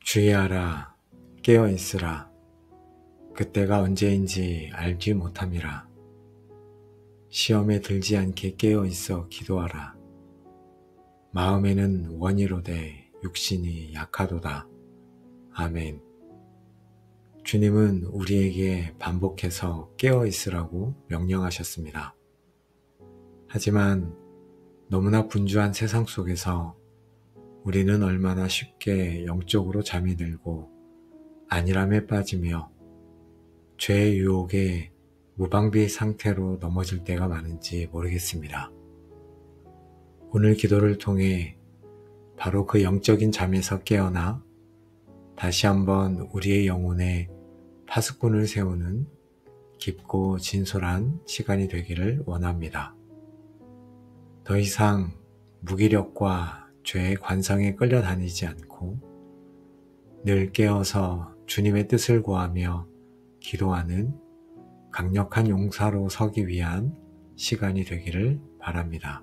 주의하라, 깨어 있으라. 그때가 언제인지 알지 못함이라. 시험에 들지 않게 깨어 있어 기도하라. 마음에는 원이로되 육신이 약하도다. 아멘. 주님은 우리에게 반복해서 깨어 있으라고 명령하셨습니다. 하지만 너무나 분주한 세상 속에서 우리는 얼마나 쉽게 영적으로 잠이 들고 안일함에 빠지며 죄의 유혹에 무방비 상태로 넘어질 때가 많은지 모르겠습니다. 오늘 기도를 통해 바로 그 영적인 잠에서 깨어나 다시 한번 우리의 영혼에 파수꾼을 세우는 깊고 진솔한 시간이 되기를 원합니다. 더 이상 무기력과 죄의 관성에 끌려다니지 않고 늘 깨어서 주님의 뜻을 구하며 기도하는 강력한 용사로 서기 위한 시간이 되기를 바랍니다.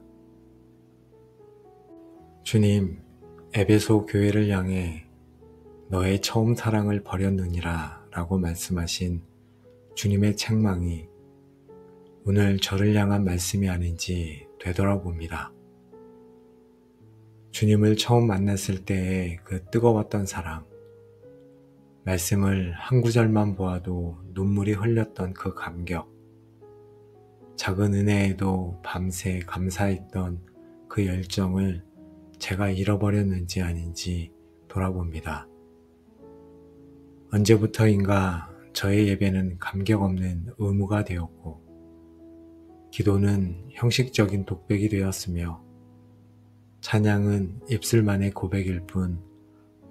주님, 에베소 교회를 향해 너의 처음 사랑을 버렸느니라 라고 말씀하신 주님의 책망이 오늘 저를 향한 말씀이 아닌지 되돌아봅니다. 주님을 처음 만났을 때의 그 뜨거웠던 사랑, 말씀을 한 구절만 보아도 눈물이 흘렸던 그 감격, 작은 은혜에도 밤새 감사했던 그 열정을 제가 잃어버렸는지 아닌지 돌아봅니다. 언제부터인가 저의 예배는 감격 없는 의무가 되었고, 기도는 형식적인 독백이 되었으며, 찬양은 입술만의 고백일 뿐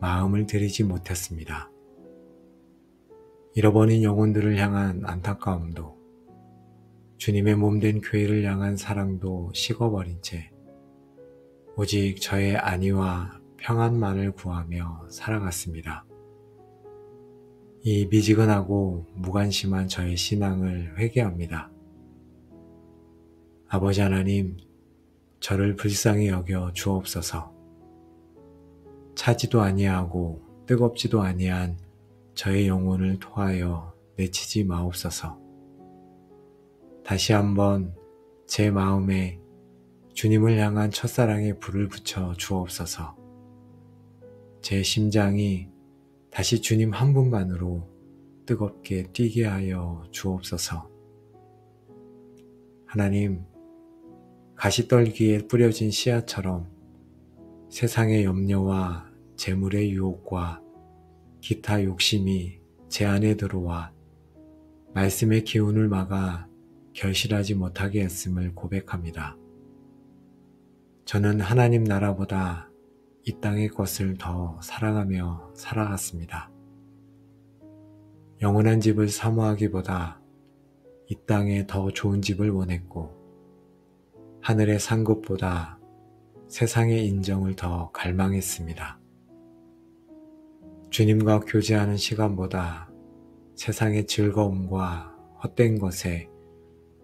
마음을 들이지 못했습니다. 잃어버린 영혼들을 향한 안타까움도, 주님의 몸된 교회를 향한 사랑도 식어버린 채 오직 저의 안위와 평안만을 구하며 살아갔습니다. 이 미지근하고 무관심한 저의 신앙을 회개합니다. 아버지 하나님, 저를 불쌍히 여겨 주옵소서. 차지도 아니하고 뜨겁지도 아니한 저의 영혼을 토하여 내치지 마옵소서. 다시 한번 제 마음에 주님을 향한 첫사랑의 불을 붙여 주옵소서. 제 심장이 다시 주님 한 분만으로 뜨겁게 뛰게 하여 주옵소서. 하나님, 가시떨기에 뿌려진 씨앗처럼 세상의 염려와 재물의 유혹과 기타 욕심이 제 안에 들어와 말씀의 기운을 막아 결실하지 못하게 했음을 고백합니다. 저는 하나님 나라보다 이 땅의 것을 더 사랑하며 살아갔습니다. 영원한 집을 사모하기보다 이 땅에 더 좋은 집을 원했고, 하늘의 상급보다 세상의 인정을 더 갈망했습니다. 주님과 교제하는 시간보다 세상의 즐거움과 헛된 것에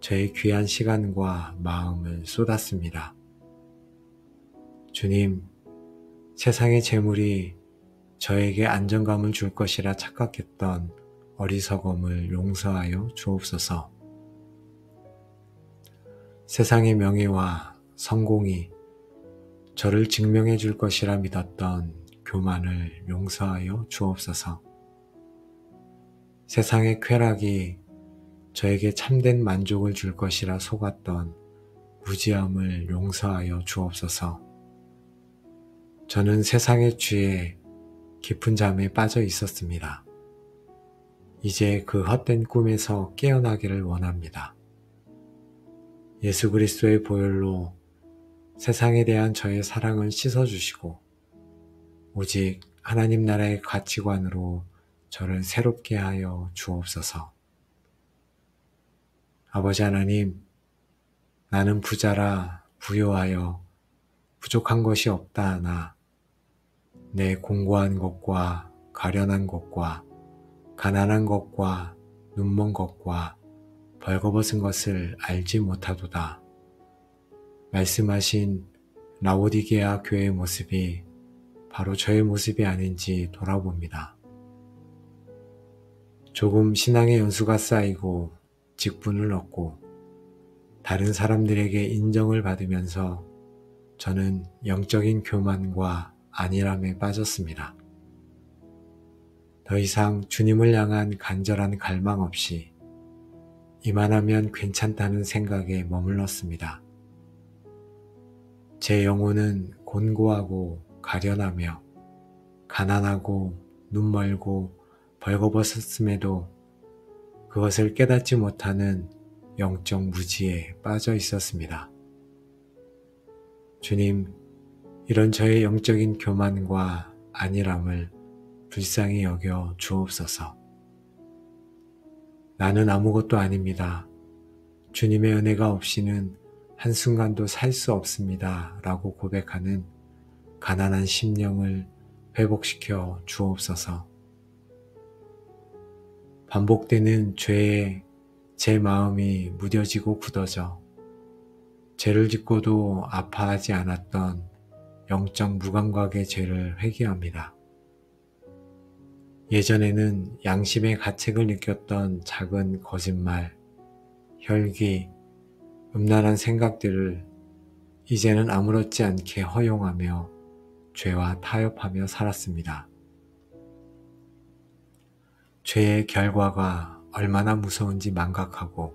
저의 귀한 시간과 마음을 쏟았습니다. 주님, 세상의 재물이 저에게 안정감을 줄 것이라 착각했던 어리석음을 용서하여 주옵소서. 세상의 명예와 성공이 저를 증명해 줄 것이라 믿었던 교만을 용서하여 주옵소서. 세상의 쾌락이 저에게 참된 만족을 줄 것이라 속았던 무지함을 용서하여 주옵소서. 저는 세상의 쥐에 깊은 잠에 빠져 있었습니다. 이제 그 헛된 꿈에서 깨어나기를 원합니다. 예수 그리스도의 보혈로 세상에 대한 저의 사랑을 씻어주시고 오직 하나님 나라의 가치관으로 저를 새롭게 하여 주옵소서. 아버지 하나님, 나는 부자라 부요하여 부족한 것이 없다 하나 내 공고한 것과 가련한 것과 가난한 것과 눈먼 것과 벌거벗은 것을 알지 못하도다. 말씀하신 라오디게아 교회의 모습이 바로 저의 모습이 아닌지 돌아봅니다. 조금 신앙의 연수가 쌓이고 직분을 얻고 다른 사람들에게 인정을 받으면서 저는 영적인 교만과 안일함에 빠졌습니다. 더 이상 주님을 향한 간절한 갈망 없이 이만하면 괜찮다는 생각에 머물렀습니다. 제 영혼은 곤고하고 가련하며 가난하고 눈멀고 벌거벗었음에도 그것을 깨닫지 못하는 영적 무지에 빠져 있었습니다. 주님, 이런 저의 영적인 교만과 안일함을 불쌍히 여겨 주옵소서. 나는 아무것도 아닙니다. 주님의 은혜가 없이는 한순간도 살 수 없습니다. 라고 고백하는 가난한 심령을 회복시켜 주옵소서. 반복되는 죄에 제 마음이 무뎌지고 굳어져 죄를 짓고도 아파하지 않았던 영적 무감각의 죄를 회개합니다. 예전에는 양심의 가책을 느꼈던 작은 거짓말, 혈기, 음란한 생각들을 이제는 아무렇지 않게 허용하며 죄와 타협하며 살았습니다. 죄의 결과가 얼마나 무서운지 망각하고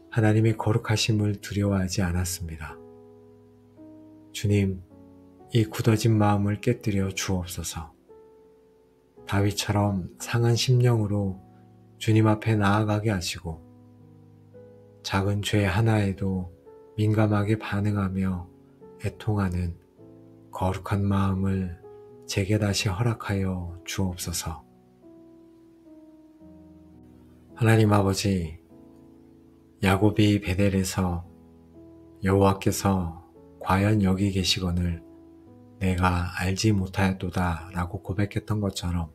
하나님의 거룩하심을 두려워하지 않았습니다. 주님, 이 굳어진 마음을 깨뜨려 주옵소서. 다윗처럼 상한 심령으로 주님 앞에 나아가게 하시고 작은 죄 하나에도 민감하게 반응하며 애통하는 거룩한 마음을 제게 다시 허락하여 주옵소서. 하나님 아버지, 야곱이 베델에서 여호와께서 과연 여기 계시거늘 내가 알지 못하였도다 라고 고백했던 것처럼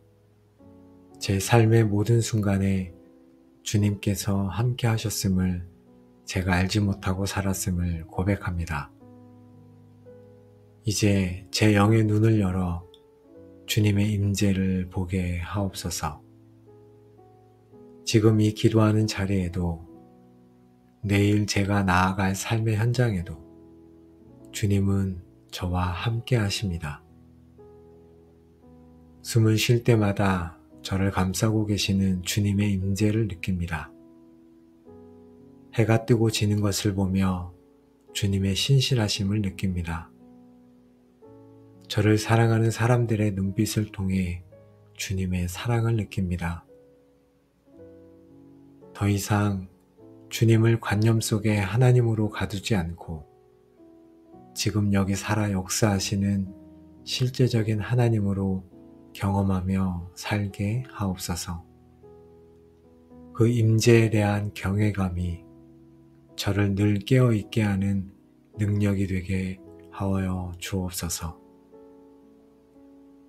제 삶의 모든 순간에 주님께서 함께 하셨음을 제가 알지 못하고 살았음을 고백합니다. 이제 제 영의 눈을 열어 주님의 임재를 보게 하옵소서. 지금 이 기도하는 자리에도 내일 제가 나아갈 삶의 현장에도 주님은 저와 함께 하십니다. 숨을 쉴 때마다 저를 감싸고 계시는 주님의 임재를 느낍니다. 해가 뜨고 지는 것을 보며 주님의 신실하심을 느낍니다. 저를 사랑하는 사람들의 눈빛을 통해 주님의 사랑을 느낍니다. 더 이상 주님을 관념 속에 하나님으로 가두지 않고 지금 여기 살아 역사하시는 실제적인 하나님으로 경험하며 살게 하옵소서. 그 임재에 대한 경외감이 저를 늘 깨어있게 하는 능력이 되게 하여 주옵소서.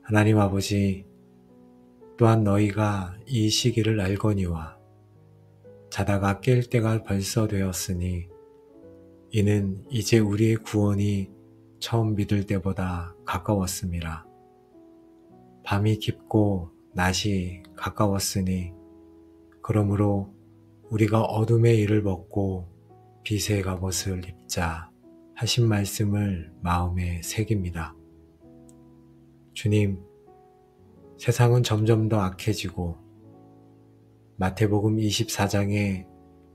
하나님 아버지, 또한 너희가 이 시기를 알거니와 자다가 깰 때가 벌써 되었으니 이는 이제 우리의 구원이 처음 믿을 때보다 가까웠음이라. 밤이 깊고 낮이 가까웠으니 그러므로 우리가 어둠의 일을 벗고 빛의 갑옷을 입자 하신 말씀을 마음에 새깁니다. 주님, 세상은 점점 더 악해지고 마태복음 24장의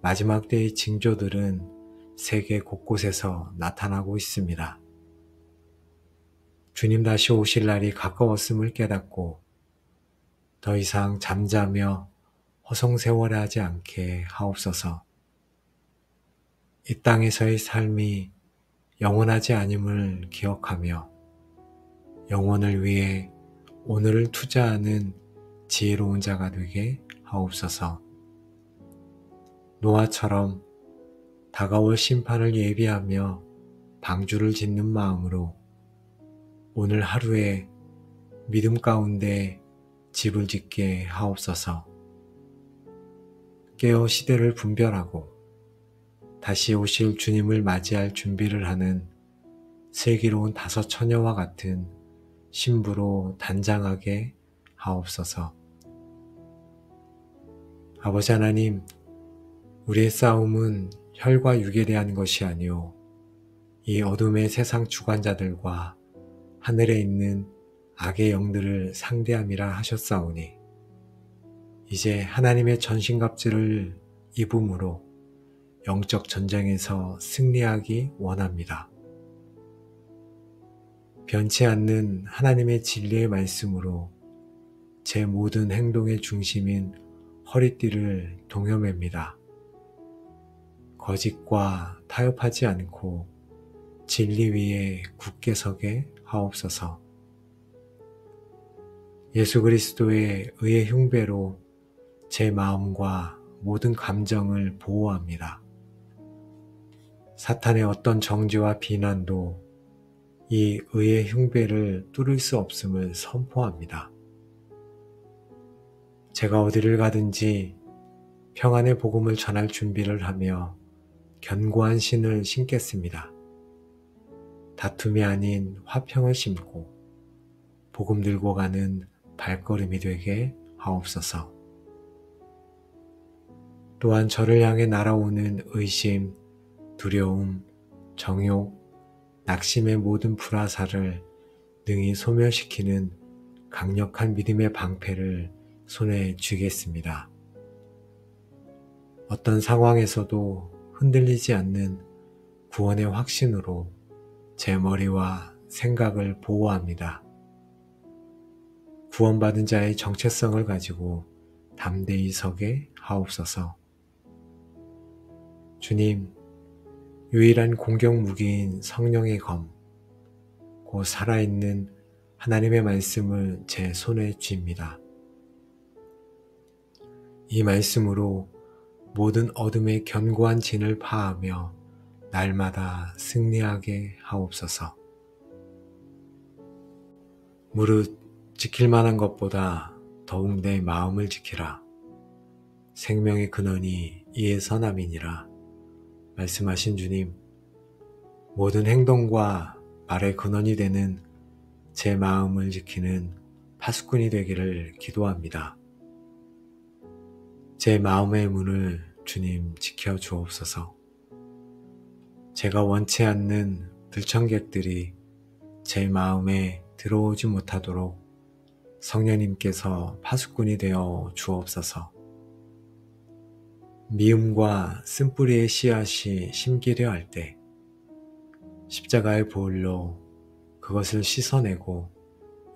마지막 때의 징조들은 세계 곳곳에서 나타나고 있습니다. 주님 다시 오실 날이 가까웠음을 깨닫고 더 이상 잠자며 허송세월하지 않게 하옵소서. 이 땅에서의 삶이 영원하지 아님을 기억하며 영혼을 위해 오늘을 투자하는 지혜로운 자가 되게 하옵소서. 노아처럼 다가올 심판을 예비하며 방주를 짓는 마음으로 오늘 하루에 믿음 가운데 집을 짓게 하옵소서. 깨어 시대를 분별하고 다시 오실 주님을 맞이할 준비를 하는 슬기로운 다섯 처녀와 같은 신부로 단장하게 하옵소서. 아버지 하나님, 우리의 싸움은 혈과 육에 대한 것이 아니오 이 어둠의 세상 주관자들과 하늘에 있는 악의 영들을 상대함이라 하셨사오니 이제 하나님의 전신갑주를 입음으로 영적 전쟁에서 승리하기 원합니다. 변치 않는 하나님의 진리의 말씀으로 제 모든 행동의 중심인 허리띠를 동여맵니다. 거짓과 타협하지 않고 진리 위에 굳게 서게 하옵소서. 예수 그리스도의 의의 흉배로 제 마음과 모든 감정을 보호합니다. 사탄의 어떤 정죄와 비난도 이 의의 흉배를 뚫을 수 없음을 선포합니다. 제가 어디를 가든지 평안의 복음을 전할 준비를 하며 견고한 신을 신겠습니다. 다툼이 아닌 화평을 심고 복음 들고 가는 발걸음이 되게 하옵소서. 또한 저를 향해 날아오는 의심, 두려움, 정욕, 낙심의 모든 불화살을 능히 소멸시키는 강력한 믿음의 방패를 손에 쥐겠습니다. 어떤 상황에서도 흔들리지 않는 구원의 확신으로 제 머리와 생각을 보호합니다. 구원받은 자의 정체성을 가지고 담대히 서게 하옵소서. 주님, 유일한 공격 무기인 성령의 검, 곧 살아있는 하나님의 말씀을 제 손에 쥡니다. 이 말씀으로 모든 어둠의 견고한 진을 파하며 날마다 승리하게 하옵소서. 무릇 지킬 만한 것보다 더욱 내 마음을 지키라. 생명의 근원이 이에 선함이니라. 말씀하신 주님, 모든 행동과 말의 근원이 되는 제 마음을 지키는 파수꾼이 되기를 기도합니다. 제 마음의 문을 주님 지켜 주옵소서. 제가 원치 않는 들청객들이 제 마음에 들어오지 못하도록 성령님께서 파수꾼이 되어 주옵소서. 미움과 쓴뿌리의 씨앗이 심기려 할 때 십자가의 보혈로 그것을 씻어내고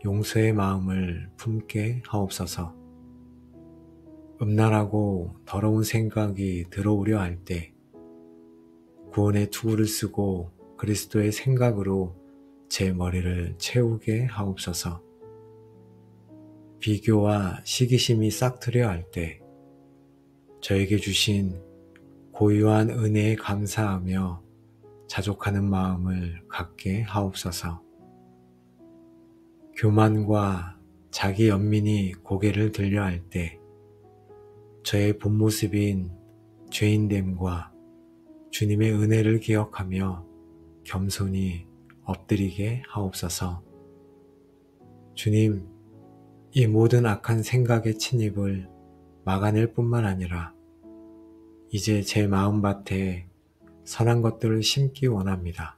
용서의 마음을 품게 하옵소서. 음란하고 더러운 생각이 들어오려 할 때 구원의 투구를 쓰고 그리스도의 생각으로 제 머리를 채우게 하옵소서. 비교와 시기심이 싹트려 할 때 저에게 주신 고유한 은혜에 감사하며 자족하는 마음을 갖게 하옵소서. 교만과 자기 연민이 고개를 들려 할 때 저의 본 모습인 죄인됨과 주님의 은혜를 기억하며 겸손히 엎드리게 하옵소서. 주님, 이 모든 악한 생각의 침입을 막아낼 뿐만 아니라 이제 제 마음밭에 선한 것들을 심기 원합니다.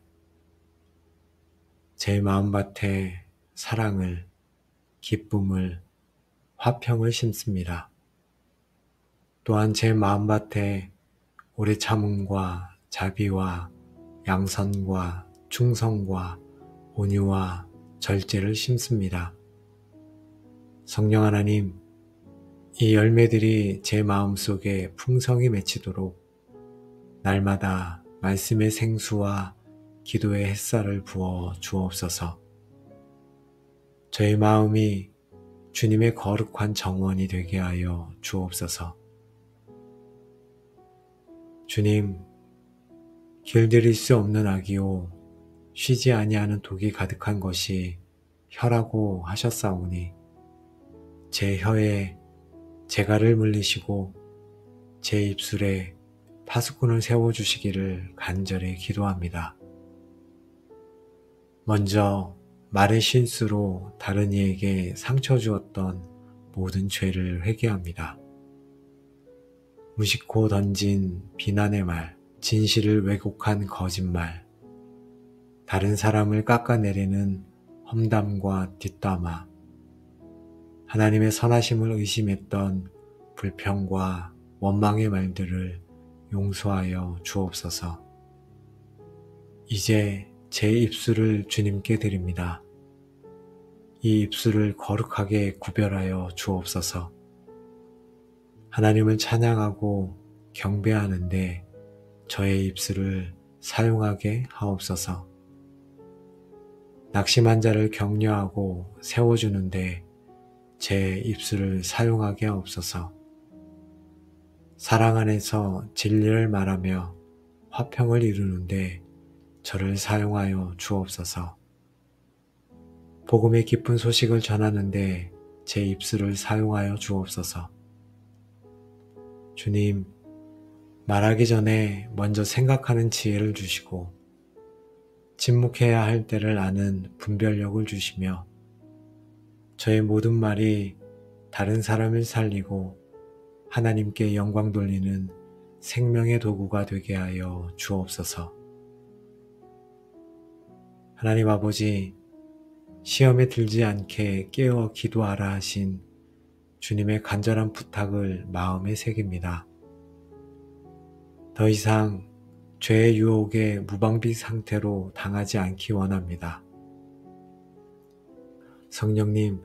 제 마음밭에 사랑을, 기쁨을, 화평을 심습니다. 또한 제 마음밭에 오래 참음과 자비와 양선과 충성과 온유와 절제를 심습니다. 성령 하나님, 이 열매들이 제 마음속에 풍성히 맺히도록 날마다 말씀의 생수와 기도의 햇살을 부어 주옵소서. 저의 마음이 주님의 거룩한 정원이 되게 하여 주옵소서. 주님, 길들일 수 없는 악이요 쉬지 아니하는 독이 가득한 것이 혀라고 하셨사오니 제 혀에 재갈을 물리시고 제 입술에 파수꾼을 세워주시기를 간절히 기도합니다. 먼저 말의 실수로 다른 이에게 상처 주었던 모든 죄를 회개합니다. 무심코 던진 비난의 말, 진실을 왜곡한 거짓말, 다른 사람을 깎아내리는 험담과 뒷담화, 하나님의 선하심을 의심했던 불평과 원망의 말들을 용서하여 주옵소서. 이제 제 입술을 주님께 드립니다. 이 입술을 거룩하게 구별하여 주옵소서. 하나님을 찬양하고 경배하는데 저의 입술을 사용하게 하옵소서. 낙심한 자를 격려하고 세워주는데 제 입술을 사용하게 하옵소서. 사랑 안에서 진리를 말하며 화평을 이루는데 저를 사용하여 주옵소서. 복음의 기쁜 소식을 전하는데 제 입술을 사용하여 주옵소서. 주님, 말하기 전에 먼저 생각하는 지혜를 주시고 침묵해야 할 때를 아는 분별력을 주시며 저의 모든 말이 다른 사람을 살리고 하나님께 영광 돌리는 생명의 도구가 되게 하여 주옵소서. 하나님 아버지, 시험에 들지 않게 깨어 기도하라 하신 주님의 간절한 부탁을 마음에 새깁니다. 더 이상 죄의 유혹에 무방비 상태로 당하지 않기 원합니다. 성령님,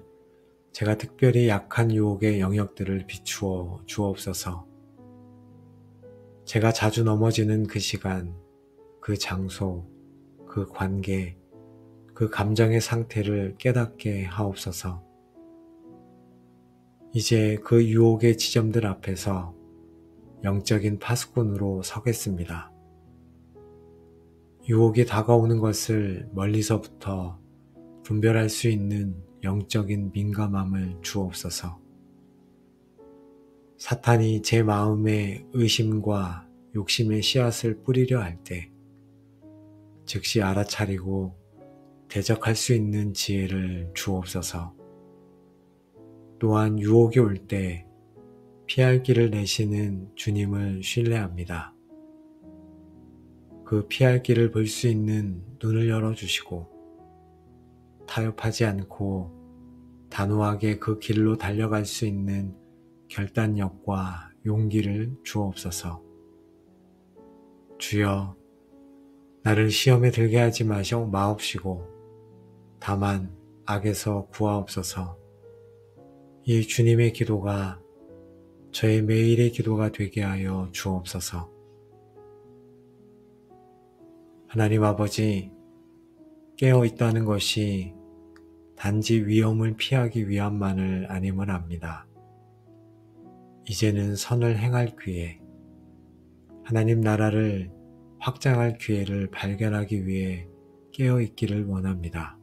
제가 특별히 약한 유혹의 영역들을 비추어 주옵소서. 제가 자주 넘어지는 그 시간, 그 장소, 그 관계, 그 감정의 상태를 깨닫게 하옵소서. 이제 그 유혹의 지점들 앞에서 영적인 파수꾼으로 서겠습니다. 유혹이 다가오는 것을 멀리서부터 분별할 수 있는 영적인 민감함을 주옵소서. 사탄이 제 마음에 의심과 욕심의 씨앗을 뿌리려 할 때 즉시 알아차리고 대적할 수 있는 지혜를 주옵소서. 또한 유혹이 올 때 피할 길을 내시는 주님을 신뢰합니다. 그 피할 길을 볼 수 있는 눈을 열어주시고 타협하지 않고 단호하게 그 길로 달려갈 수 있는 결단력과 용기를 주옵소서. 주여, 나를 시험에 들게 하지 마옵시고 다만 악에서 구하옵소서. 이 주님의 기도가 저의 매일의 기도가 되게 하여 주옵소서. 하나님 아버지, 깨어 있다는 것이 단지 위험을 피하기 위함만을 아님을 압니다. 이제는 선을 행할 기회, 하나님 나라를 확장할 기회를 발견하기 위해 깨어 있기를 원합니다.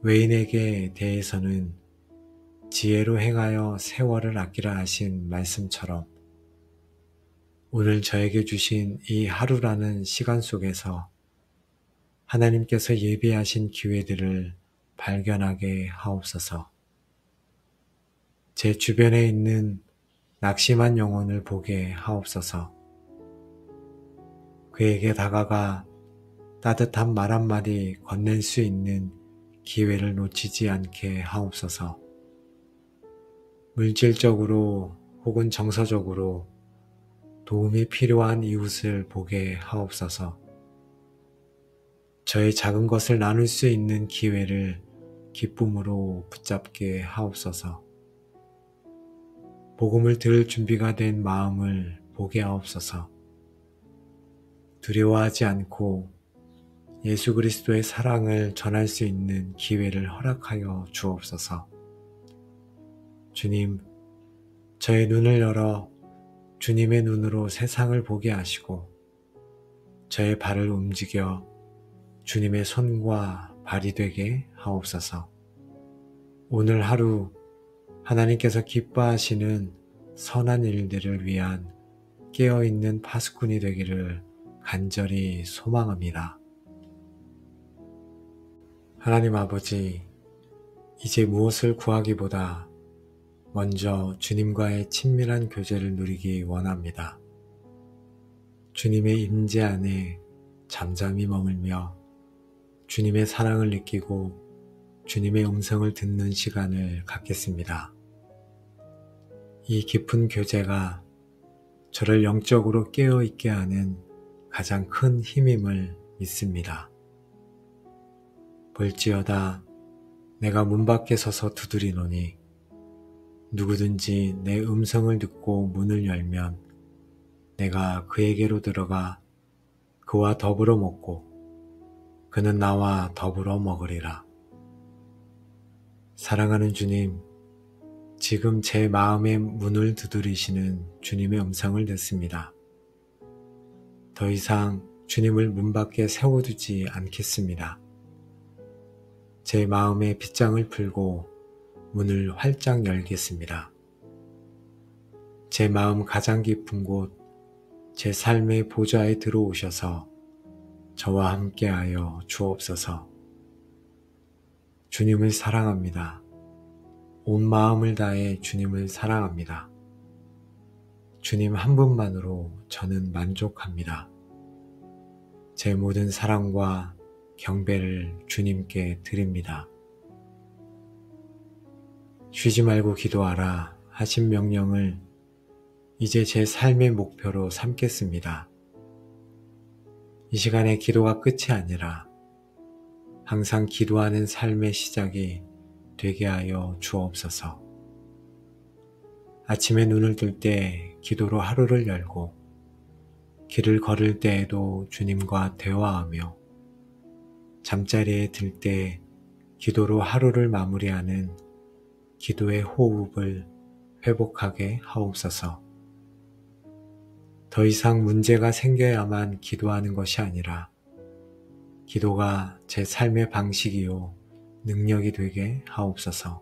외인에게 대해서는 지혜로 행하여 세월을 아끼라 하신 말씀처럼 오늘 저에게 주신 이 하루라는 시간 속에서 하나님께서 예비하신 기회들을 발견하게 하옵소서. 제 주변에 있는 낙심한 영혼을 보게 하옵소서. 그에게 다가가 따뜻한 말 한마디 건넬 수 있는 기회를 놓치지 않게 하옵소서. 물질적으로 혹은 정서적으로 도움이 필요한 이웃을 보게 하옵소서. 저의 작은 것을 나눌 수 있는 기회를 기쁨으로 붙잡게 하옵소서. 복음을 들을 준비가 된 마음을 보게 하옵소서. 두려워하지 않고 예수 그리스도의 사랑을 전할 수 있는 기회를 허락하여 주옵소서. 주님, 저의 눈을 열어 주님의 눈으로 세상을 보게 하시고 저의 발을 움직여 주님의 손과 발이 되게 하옵소서. 오늘 하루 하나님께서 기뻐하시는 선한 일들을 위한 깨어있는 파수꾼이 되기를 간절히 소망합니다. 하나님 아버지, 이제 무엇을 구하기보다 먼저 주님과의 친밀한 교제를 누리기 원합니다. 주님의 임재 안에 잠잠히 머물며 주님의 사랑을 느끼고 주님의 음성을 듣는 시간을 갖겠습니다. 이 깊은 교제가 저를 영적으로 깨어있게 하는 가장 큰 힘임을 믿습니다. 볼지어다 내가 문 밖에 서서 두드리노니 누구든지 내 음성을 듣고 문을 열면 내가 그에게로 들어가 그와 더불어 먹고 그는 나와 더불어 먹으리라. 사랑하는 주님, 지금 제 마음의 문을 두드리시는 주님의 음성을 듣습니다. 더 이상 주님을 문 밖에 세워두지 않겠습니다. 제 마음의 빗장을 풀고 문을 활짝 열겠습니다. 제 마음 가장 깊은 곳, 제 삶의 보좌에 들어오셔서 저와 함께하여 주옵소서. 주님을 사랑합니다. 온 마음을 다해 주님을 사랑합니다. 주님 한 분만으로 저는 만족합니다. 제 모든 사랑과 경배를 주님께 드립니다. 쉬지 말고 기도하라 하신 명령을 이제 제 삶의 목표로 삼겠습니다. 이 시간에 기도가 끝이 아니라 항상 기도하는 삶의 시작이 되게 하여 주옵소서. 아침에 눈을 뜰 때 기도로 하루를 열고 길을 걸을 때에도 주님과 대화하며 잠자리에 들 때 기도로 하루를 마무리하는 기도의 호흡을 회복하게 하옵소서. 더 이상 문제가 생겨야만 기도하는 것이 아니라 기도가 제 삶의 방식이요 능력이 되게 하옵소서.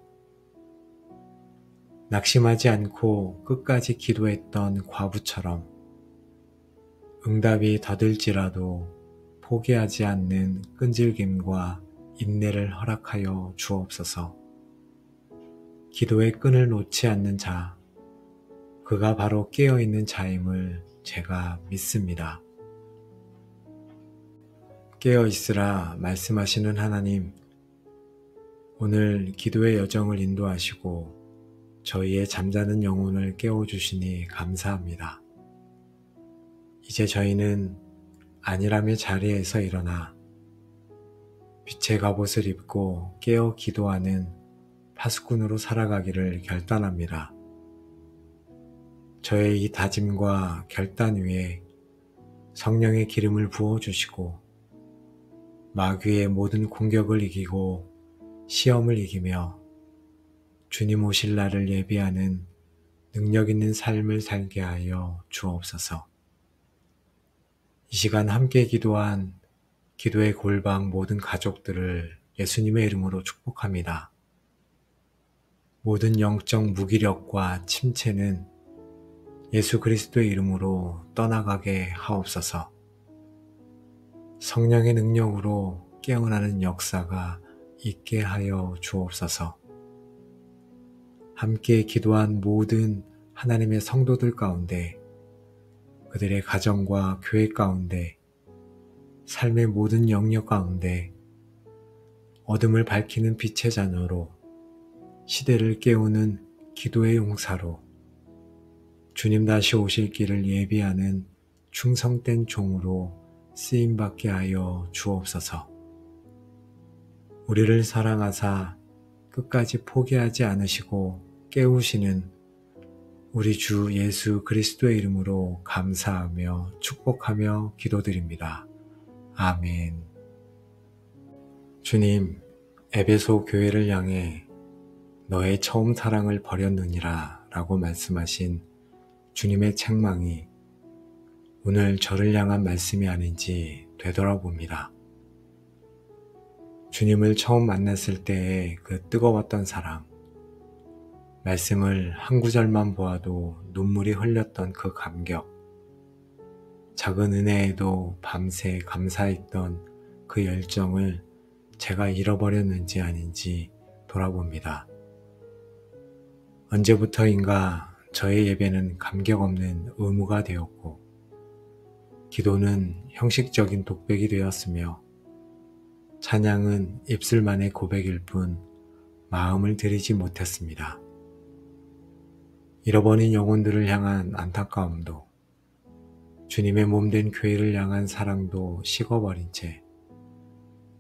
낙심하지 않고 끝까지 기도했던 과부처럼 응답이 더딜지라도 포기하지 않는 끈질김과 인내를 허락하여 주옵소서. 기도의 끈을 놓지 않는 자, 그가 바로 깨어있는 자임을 제가 믿습니다. 깨어있으라 말씀하시는 하나님, 오늘 기도의 여정을 인도하시고 저희의 잠자는 영혼을 깨워주시니 감사합니다. 이제 저희는 안일함의 자리에서 일어나 빛의 갑옷을 입고 깨어 기도하는 파수꾼으로 살아가기를 결단합니다. 저의 이 다짐과 결단 위에 성령의 기름을 부어주시고 마귀의 모든 공격을 이기고 시험을 이기며 주님 오실 날을 예비하는 능력 있는 삶을 살게 하여 주옵소서. 이 시간 함께 기도한 기도의 골방 모든 가족들을 예수님의 이름으로 축복합니다. 모든 영적 무기력과 침체는 예수 그리스도의 이름으로 떠나가게 하옵소서. 성령의 능력으로 깨어나는 역사가 있게 하여 주옵소서. 함께 기도한 모든 하나님의 성도들 가운데 그들의 가정과 교회 가운데 삶의 모든 영역 가운데 어둠을 밝히는 빛의 자녀로 시대를 깨우는 기도의 용사로 주님 다시 오실 길을 예비하는 충성된 종으로 쓰임받게 하여 주옵소서. 우리를 사랑하사 끝까지 포기하지 않으시고 깨우시는 우리 주 예수 그리스도의 이름으로 감사하며 축복하며 기도드립니다. 아멘. 주님, 에베소 교회를 향해 너의 처음 사랑을 버렸느니라 라고 말씀하신 주님의 책망이 오늘 저를 향한 말씀이 아닌지 되돌아봅니다. 주님을 처음 만났을 때의 그 뜨거웠던 사랑, 말씀을 한 구절만 보아도 눈물이 흘렸던 그 감격, 작은 은혜에도 밤새 감사했던 그 열정을 제가 잃어버렸는지 아닌지 돌아봅니다. 언제부터인가 저의 예배는 감격 없는 의무가 되었고, 기도는 형식적인 독백이 되었으며, 찬양은 입술만의 고백일 뿐 마음을 들이지 못했습니다. 잃어버린 영혼들을 향한 안타까움도, 주님의 몸된 교회를 향한 사랑도 식어버린 채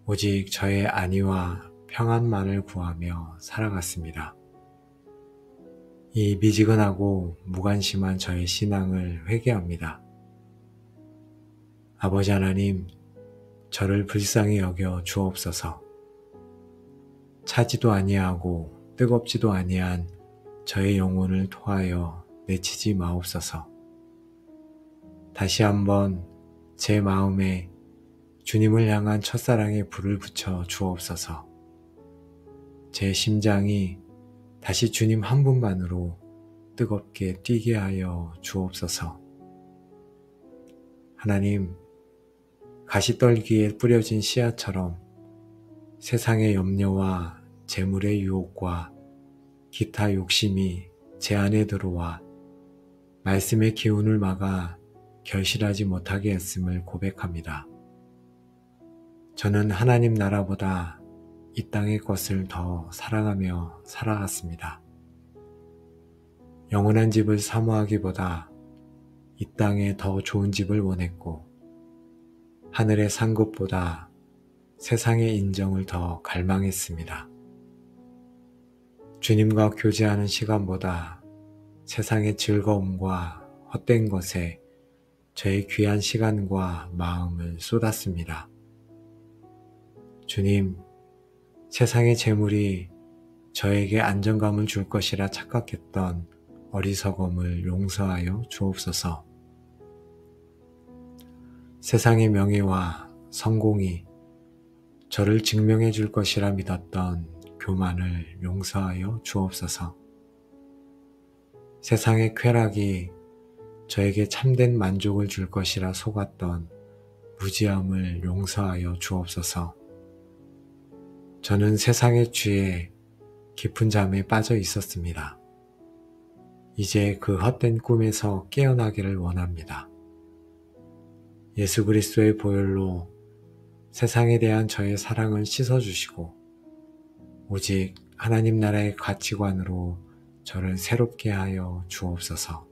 오직 저의 안위와 평안만을 구하며 살아갔습니다. 이 미지근하고 무관심한 저의 신앙을 회개합니다. 아버지 하나님, 저를 불쌍히 여겨 주옵소서. 차지도 아니하고 뜨겁지도 아니한 저의 영혼을 토하여 내치지 마옵소서. 다시 한번 제 마음에 주님을 향한 첫사랑의 불을 붙여 주옵소서. 제 심장이 다시 주님 한 분만으로 뜨겁게 뛰게 하여 주옵소서. 하나님, 가시떨기에 뿌려진 씨앗처럼 세상의 염려와 재물의 유혹과 기타 욕심이 제 안에 들어와 말씀의 기운을 막아 결실하지 못하게 했음을 고백합니다. 저는 하나님 나라보다 이 땅의 것을 더 사랑하며 살아갔습니다. 영원한 집을 사모하기보다 이 땅에 더 좋은 집을 원했고, 하늘의 산 것보다 세상의 인정을 더 갈망했습니다. 주님과 교제하는 시간보다 세상의 즐거움과 헛된 것에 저의 귀한 시간과 마음을 쏟았습니다. 주님, 세상의 재물이 저에게 안정감을 줄 것이라 착각했던 어리석음을 용서하여 주옵소서. 세상의 명예와 성공이 저를 증명해 줄 것이라 믿었던 교만을 용서하여 주옵소서. 세상의 쾌락이 저에게 참된 만족을 줄 것이라 속았던 무지함을 용서하여 주옵소서. 저는 세상의 죄에 깊은 잠에 빠져 있었습니다. 이제 그 헛된 꿈에서 깨어나기를 원합니다. 예수 그리스도의 보혈로 세상에 대한 저의 사랑을 씻어주시고 오직 하나님 나라의 가치관으로 저를 새롭게 하여 주옵소서.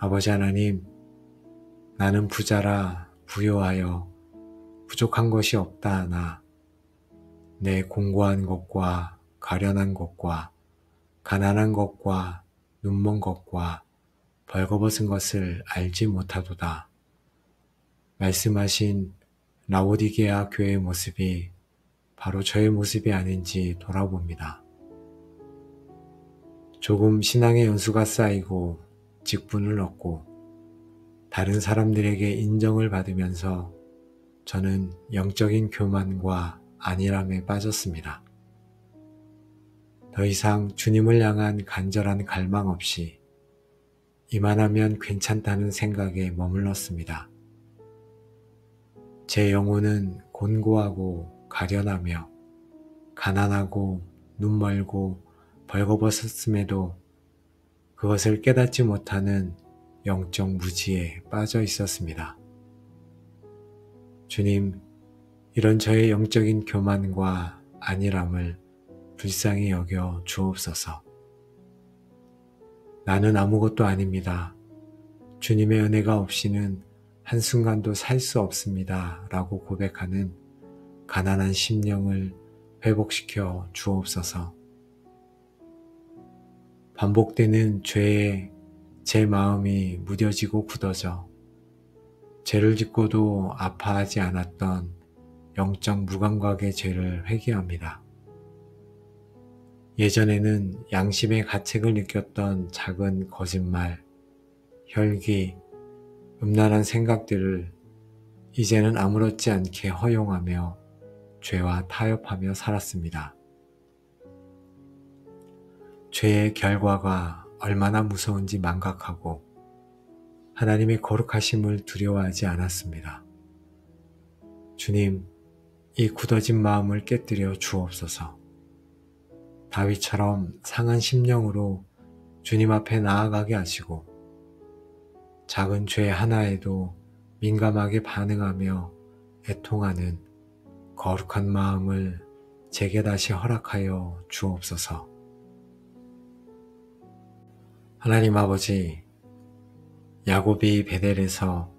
아버지 하나님, 나는 부자라 부요하여 부족한 것이 없다 하나 내 공고한 것과 가련한 것과 가난한 것과 눈먼 것과 벌거벗은 것을 알지 못하도다. 말씀하신 라오디게아 교회의 모습이 바로 저의 모습이 아닌지 돌아봅니다. 조금 신앙의 연수가 쌓이고 직분을 얻고 다른 사람들에게 인정을 받으면서 저는 영적인 교만과 안일함에 빠졌습니다. 더 이상 주님을 향한 간절한 갈망 없이 이만하면 괜찮다는 생각에 머물렀습니다. 제 영혼은 곤고하고 가련하며 가난하고 눈멀고 벌거벗었음에도 그것을 깨닫지 못하는 영적 무지에 빠져 있었습니다. 주님, 이런 저의 영적인 교만과 안일함을 불쌍히 여겨 주옵소서. 나는 아무것도 아닙니다. 주님의 은혜가 없이는 한순간도 살 수 없습니다. 라고 고백하는 가난한 심령을 회복시켜 주옵소서. 반복되는 죄에 제 마음이 무뎌지고 굳어져 죄를 짓고도 아파하지 않았던 영적 무감각의 죄를 회개합니다. 예전에는 양심의 가책을 느꼈던 작은 거짓말, 혈기, 음란한 생각들을 이제는 아무렇지 않게 허용하며 죄와 타협하며 살았습니다. 죄의 결과가 얼마나 무서운지 망각하고 하나님의 거룩하심을 두려워하지 않았습니다. 주님, 이 굳어진 마음을 깨뜨려 주옵소서. 다윗처럼 상한 심령으로 주님 앞에 나아가게 하시고 작은 죄 하나에도 민감하게 반응하며 애통하는 거룩한 마음을 제게 다시 허락하여 주옵소서. 하나님 아버지, 야곱이 베델에서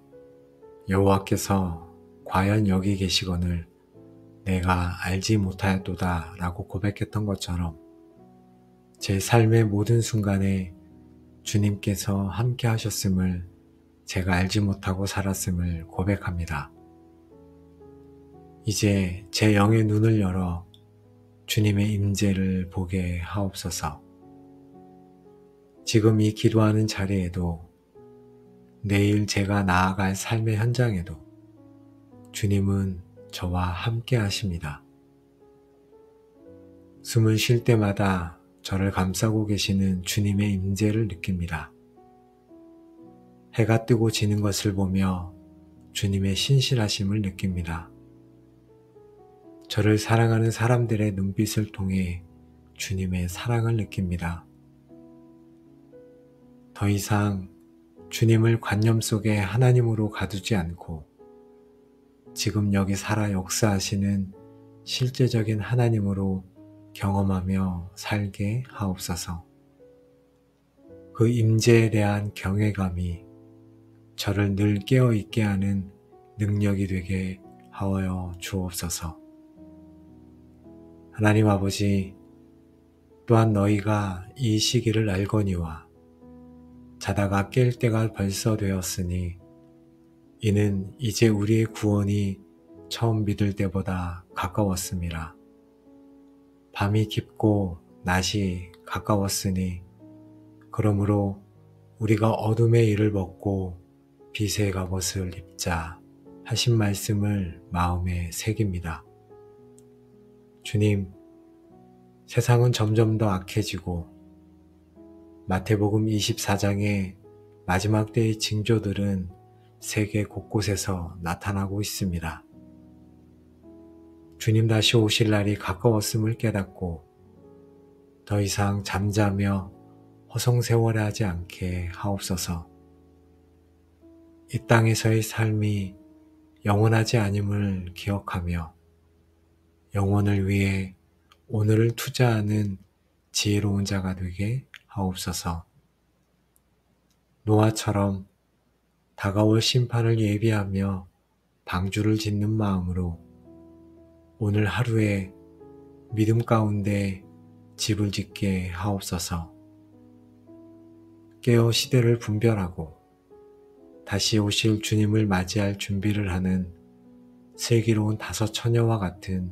여호와께서 과연 여기 계시거늘 내가 알지 못하였도다 라고 고백했던 것처럼 제 삶의 모든 순간에 주님께서 함께 하셨음을 제가 알지 못하고 살았음을 고백합니다. 이제 제 영의 눈을 열어 주님의 임재를 보게 하옵소서. 지금 이 기도하는 자리에도 내일 제가 나아갈 삶의 현장에도 주님은 저와 함께 하십니다. 숨을 쉴 때마다 저를 감싸고 계시는 주님의 임재를 느낍니다. 해가 뜨고 지는 것을 보며 주님의 신실하심을 느낍니다. 저를 사랑하는 사람들의 눈빛을 통해 주님의 사랑을 느낍니다. 더 이상 주님을 관념 속에 하나님으로 가두지 않고 지금 여기 살아 역사하시는 실제적인 하나님으로 경험하며 살게 하옵소서. 그 임재에 대한 경외감이 저를 늘 깨어있게 하는 능력이 되게 하여 주옵소서. 하나님 아버지, 또한 너희가 이 시기를 알거니와 자다가 깰 때가 벌써 되었으니 이는 이제 우리의 구원이 처음 믿을 때보다 가까웠음이라. 밤이 깊고 낮이 가까웠으니 그러므로 우리가 어둠의 일을 벗고 빛의 갑옷을 입자 하신 말씀을 마음에 새깁니다. 주님, 세상은 점점 더 악해지고 마태복음 24장의 마지막 때의 징조들은 세계 곳곳에서 나타나고 있습니다. 주님 다시 오실 날이 가까웠음을 깨닫고 더 이상 잠자며 허송세월하지 않게 하옵소서. 이 땅에서의 삶이 영원하지 아님을 기억하며 영혼을 위해 오늘을 투자하는 지혜로운 자가 되게 하옵소서. 노아처럼 다가올 심판을 예비하며 방주를 짓는 마음으로 오늘 하루에 믿음 가운데 집을 짓게 하옵소서. 깨어 시대를 분별하고 다시 오실 주님을 맞이할 준비를 하는 슬기로운 다섯 처녀와 같은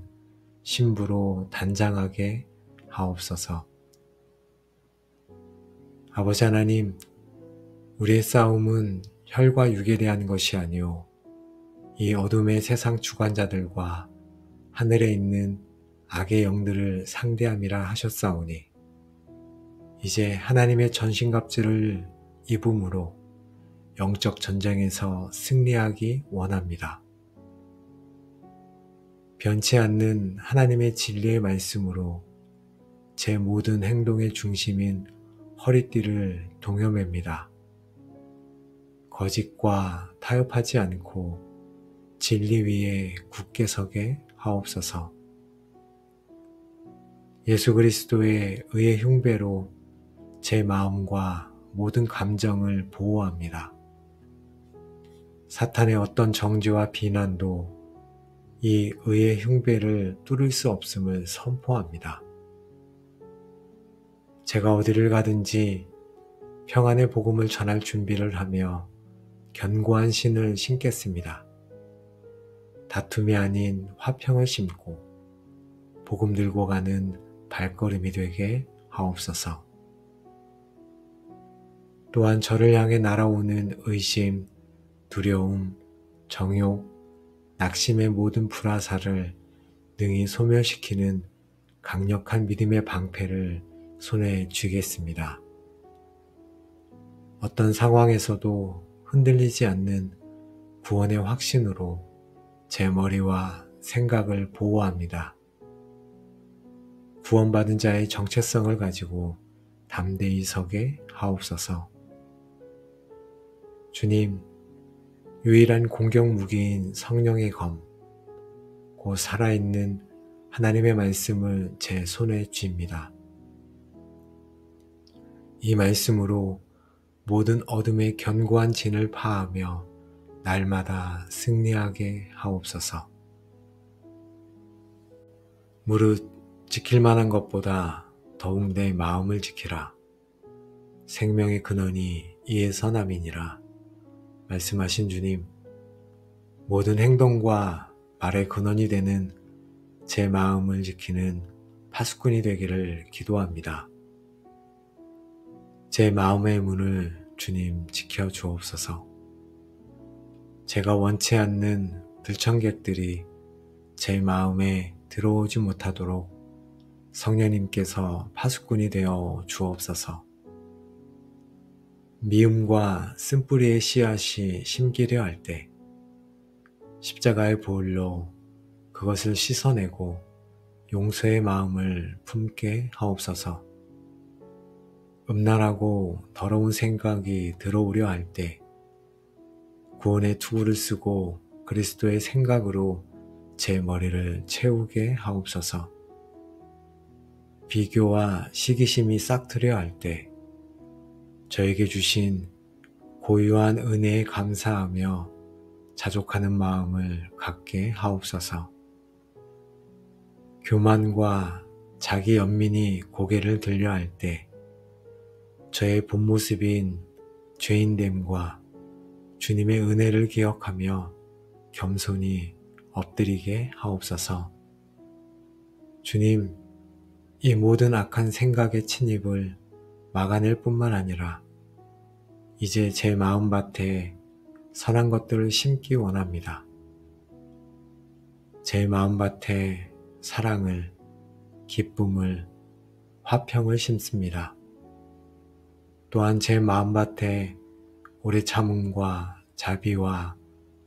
신부로 단장하게 하옵소서. 아버지 하나님, 우리의 싸움은 혈과 육에 대한 것이 아니오 이 어둠의 세상 주관자들과 하늘에 있는 악의 영들을 상대함이라 하셨사오니 이제 하나님의 전신갑주를 입음으로 영적 전쟁에서 승리하기 원합니다. 변치 않는 하나님의 진리의 말씀으로 제 모든 행동의 중심인 허리띠를 동여맵니다. 거짓과 타협하지 않고 진리 위에 굳게 서게 하옵소서. 예수 그리스도의 의의 흉배로 제 마음과 모든 감정을 보호합니다. 사탄의 어떤 정죄와 비난도 이 의의 흉배를 뚫을 수 없음을 선포합니다. 제가 어디를 가든지 평안의 복음을 전할 준비를 하며 견고한 신을 신겠습니다. 다툼이 아닌 화평을 심고 복음 들고 가는 발걸음이 되게 하옵소서. 또한 저를 향해 날아오는 의심, 두려움, 정욕, 낙심의 모든 불화살을 능히 소멸시키는 강력한 믿음의 방패를 손에 쥐겠습니다. 어떤 상황에서도 흔들리지 않는 구원의 확신으로 제 머리와 생각을 보호합니다. 구원받은 자의 정체성을 가지고 담대히 서게 하옵소서. 주님, 유일한 공격 무기인 성령의 검, 곧 살아있는 하나님의 말씀을 제 손에 쥡니다. 이 말씀으로 모든 어둠의 견고한 진을 파하며 날마다 승리하게 하옵소서. 무릇 지킬 만한 것보다 더욱 내 마음을 지키라. 생명의 근원이 이에 선함이니라. 말씀하신 주님, 모든 행동과 말의 근원이 되는 제 마음을 지키는 파수꾼이 되기를 기도합니다. 제 마음의 문을 주님 지켜 주옵소서. 제가 원치 않는 들청객들이 제 마음에 들어오지 못하도록 성령님께서 파수꾼이 되어 주옵소서. 미움과 쓴뿌리의 씨앗이 심기려 할 때 십자가의 보혈로 그것을 씻어내고 용서의 마음을 품게 하옵소서. 음란하고 더러운 생각이 들어오려 할 때 구원의 투구를 쓰고 그리스도의 생각으로 제 머리를 채우게 하옵소서. 비교와 시기심이 싹트려 할 때 저에게 주신 고유한 은혜에 감사하며 자족하는 마음을 갖게 하옵소서. 교만과 자기 연민이 고개를 들려 할 때 저의 본 모습인 죄인됨과 주님의 은혜를 기억하며 겸손히 엎드리게 하옵소서. 주님, 이 모든 악한 생각의 침입을 막아낼 뿐만 아니라 이제 제 마음밭에 선한 것들을 심기 원합니다. 제 마음밭에 사랑을, 기쁨을, 화평을 심습니다. 또한 제 마음밭에 오래 참음과 자비와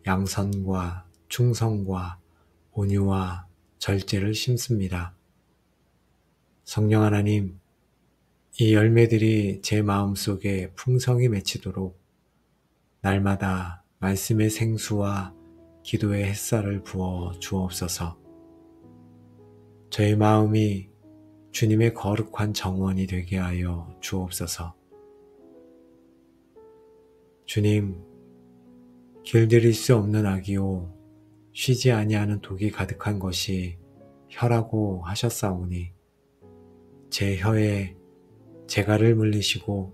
양선과 충성과 온유와 절제를 심습니다. 성령 하나님, 이 열매들이 제 마음속에 풍성히 맺히도록 날마다 말씀의 생수와 기도의 햇살을 부어 주옵소서. 저의 마음이 주님의 거룩한 정원이 되게 하여 주옵소서. 주님, 길들일 수 없는 악이요 쉬지 아니하는 독이 가득한 것이 혀라고 하셨사오니 제 혀에 재갈을 물리시고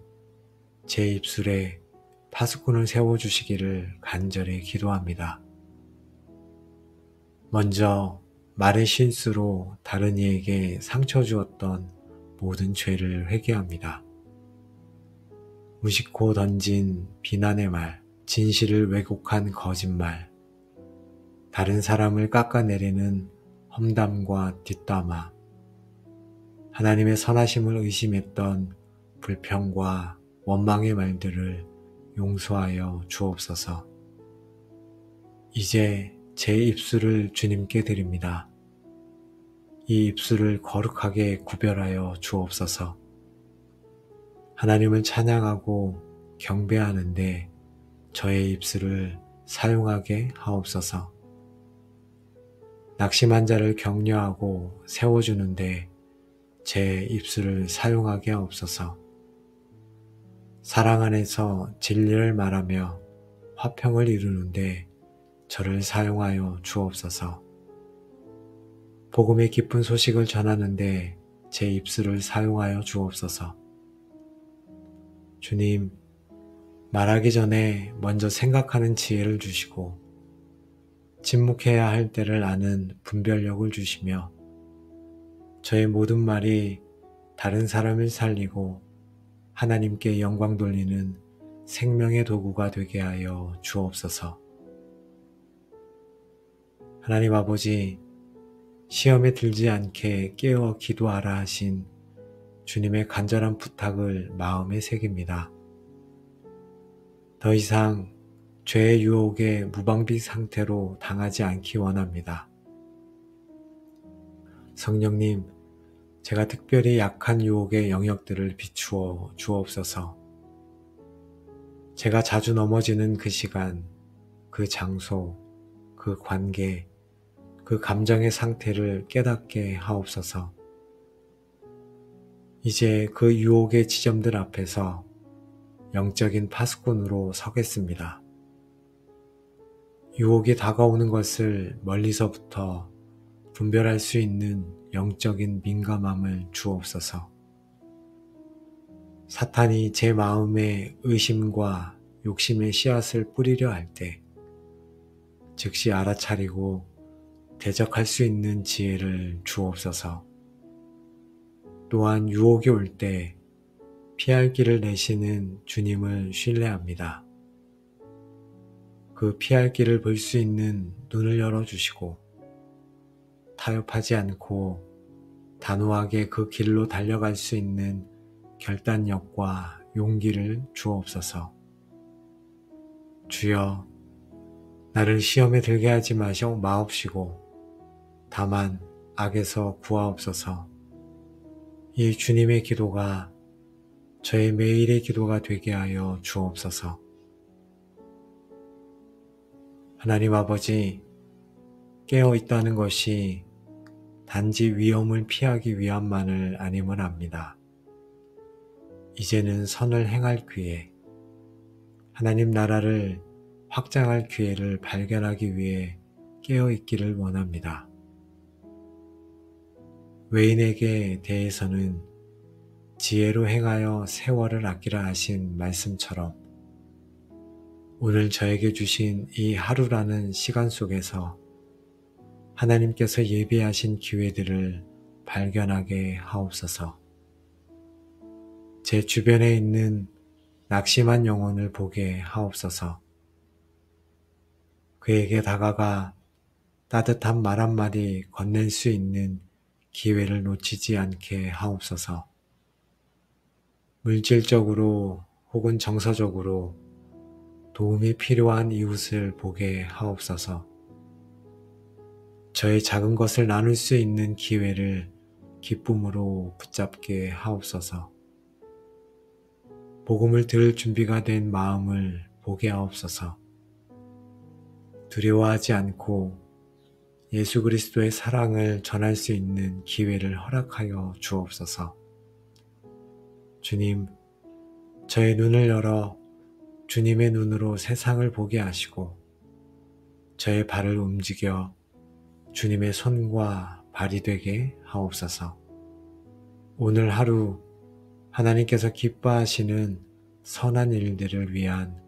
제 입술에 파수꾼을 세워주시기를 간절히 기도합니다. 먼저 말의 실수로 다른 이에게 상처 주었던 모든 죄를 회개합니다. 무심코 던진 비난의 말, 진실을 왜곡한 거짓말, 다른 사람을 깎아내리는 험담과 뒷담화, 하나님의 선하심을 의심했던 불평과 원망의 말들을 용서하여 주옵소서. 이제 제 입술을 주님께 드립니다. 이 입술을 거룩하게 구별하여 주옵소서. 하나님을 찬양하고 경배하는데 저의 입술을 사용하게 하옵소서. 낙심한 자를 격려하고 세워주는데 제 입술을 사용하게 하옵소서. 사랑 안에서 진리를 말하며 화평을 이루는데 저를 사용하여 주옵소서. 복음의 기쁜 소식을 전하는데 제 입술을 사용하여 주옵소서. 주님, 말하기 전에 먼저 생각하는 지혜를 주시고 침묵해야 할 때를 아는 분별력을 주시며 저의 모든 말이 다른 사람을 살리고 하나님께 영광 돌리는 생명의 도구가 되게 하여 주옵소서. 하나님 아버지, 시험에 들지 않게 깨어 기도하라 하신 주님의 간절한 부탁을 마음에 새깁니다. 더 이상 죄의 유혹에 무방비 상태로 당하지 않기 원합니다. 성령님, 제가 특별히 약한 유혹의 영역들을 비추어 주옵소서. 제가 자주 넘어지는 그 시간, 그 장소, 그 관계, 그 감정의 상태를 깨닫게 하옵소서. 이제 그 유혹의 지점들 앞에서 영적인 파수꾼으로 서겠습니다. 유혹이 다가오는 것을 멀리서부터 분별할 수 있는 영적인 민감함을 주옵소서. 사탄이 제 마음에 의심과 욕심의 씨앗을 뿌리려 할 때 즉시 알아차리고 대적할 수 있는 지혜를 주옵소서. 또한 유혹이 올 때 피할 길을 내시는 주님을 신뢰합니다. 그 피할 길을 볼 수 있는 눈을 열어주시고 타협하지 않고 단호하게 그 길로 달려갈 수 있는 결단력과 용기를 주옵소서. 주여, 나를 시험에 들게 하지 마옵시고 다만 악에서 구하옵소서. 이 주님의 기도가 저의 매일의 기도가 되게 하여 주옵소서. 하나님 아버지, 깨어있다는 것이 단지 위험을 피하기 위함만을 아님을 압니다. 이제는 선을 행할 기회, 하나님 나라를 확장할 기회를 발견하기 위해 깨어있기를 원합니다. 외인에게 대해서는 지혜로 행하여 세월을 아끼라 하신 말씀처럼 오늘 저에게 주신 이 하루라는 시간 속에서 하나님께서 예비하신 기회들을 발견하게 하옵소서. 제 주변에 있는 낙심한 영혼을 보게 하옵소서. 그에게 다가가 따뜻한 말 한마디 건넬 수 있는 기회를 놓치지 않게 하옵소서. 물질적으로 혹은 정서적으로 도움이 필요한 이웃을 보게 하옵소서. 저의 작은 것을 나눌 수 있는 기회를 기쁨으로 붙잡게 하옵소서. 복음을 들을 준비가 된 마음을 보게 하옵소서. 두려워하지 않고 예수 그리스도의 사랑을 전할 수 있는 기회를 허락하여 주옵소서. 주님, 저의 눈을 열어 주님의 눈으로 세상을 보게 하시고 저의 발을 움직여 주님의 손과 발이 되게 하옵소서. 오늘 하루 하나님께서 기뻐하시는 선한 일들을 위한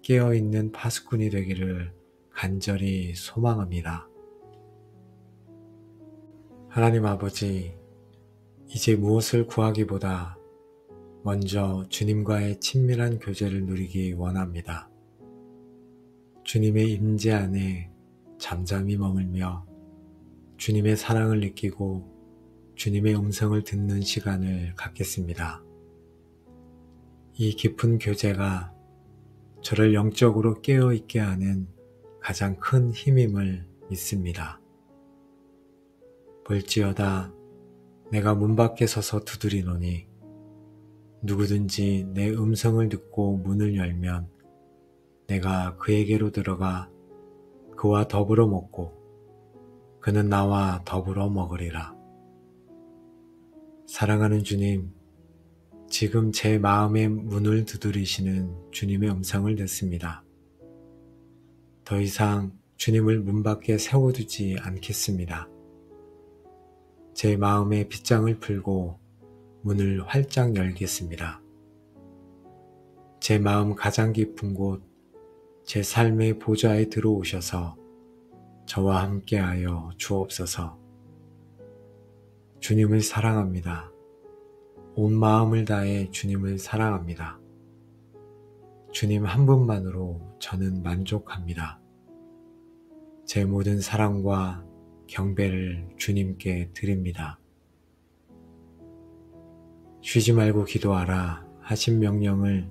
깨어있는 파수꾼이 되기를 간절히 소망합니다. 하나님 아버지, 이제 무엇을 구하기보다 먼저 주님과의 친밀한 교제를 누리기 원합니다. 주님의 임재 안에 잠잠히 머물며 주님의 사랑을 느끼고 주님의 음성을 듣는 시간을 갖겠습니다. 이 깊은 교제가 저를 영적으로 깨어있게 하는 가장 큰 힘임을 믿습니다. 볼지어다 내가 문 밖에 서서 두드리노니 누구든지 내 음성을 듣고 문을 열면 내가 그에게로 들어가 그와 더불어 먹고 그는 나와 더불어 먹으리라. 사랑하는 주님, 지금 제 마음의 문을 두드리시는 주님의 음성을 듣습니다. 더 이상 주님을 문 밖에 세워두지 않겠습니다. 제 마음의 빗장을 풀고 문을 활짝 열겠습니다. 제 마음 가장 깊은 곳, 제 삶의 보좌에 들어오셔서 저와 함께하여 주옵소서. 주님을 사랑합니다. 온 마음을 다해 주님을 사랑합니다. 주님 한 분만으로 저는 만족합니다. 제 모든 사랑과 경배를 주님께 드립니다. 쉬지 말고 기도하라 하신 명령을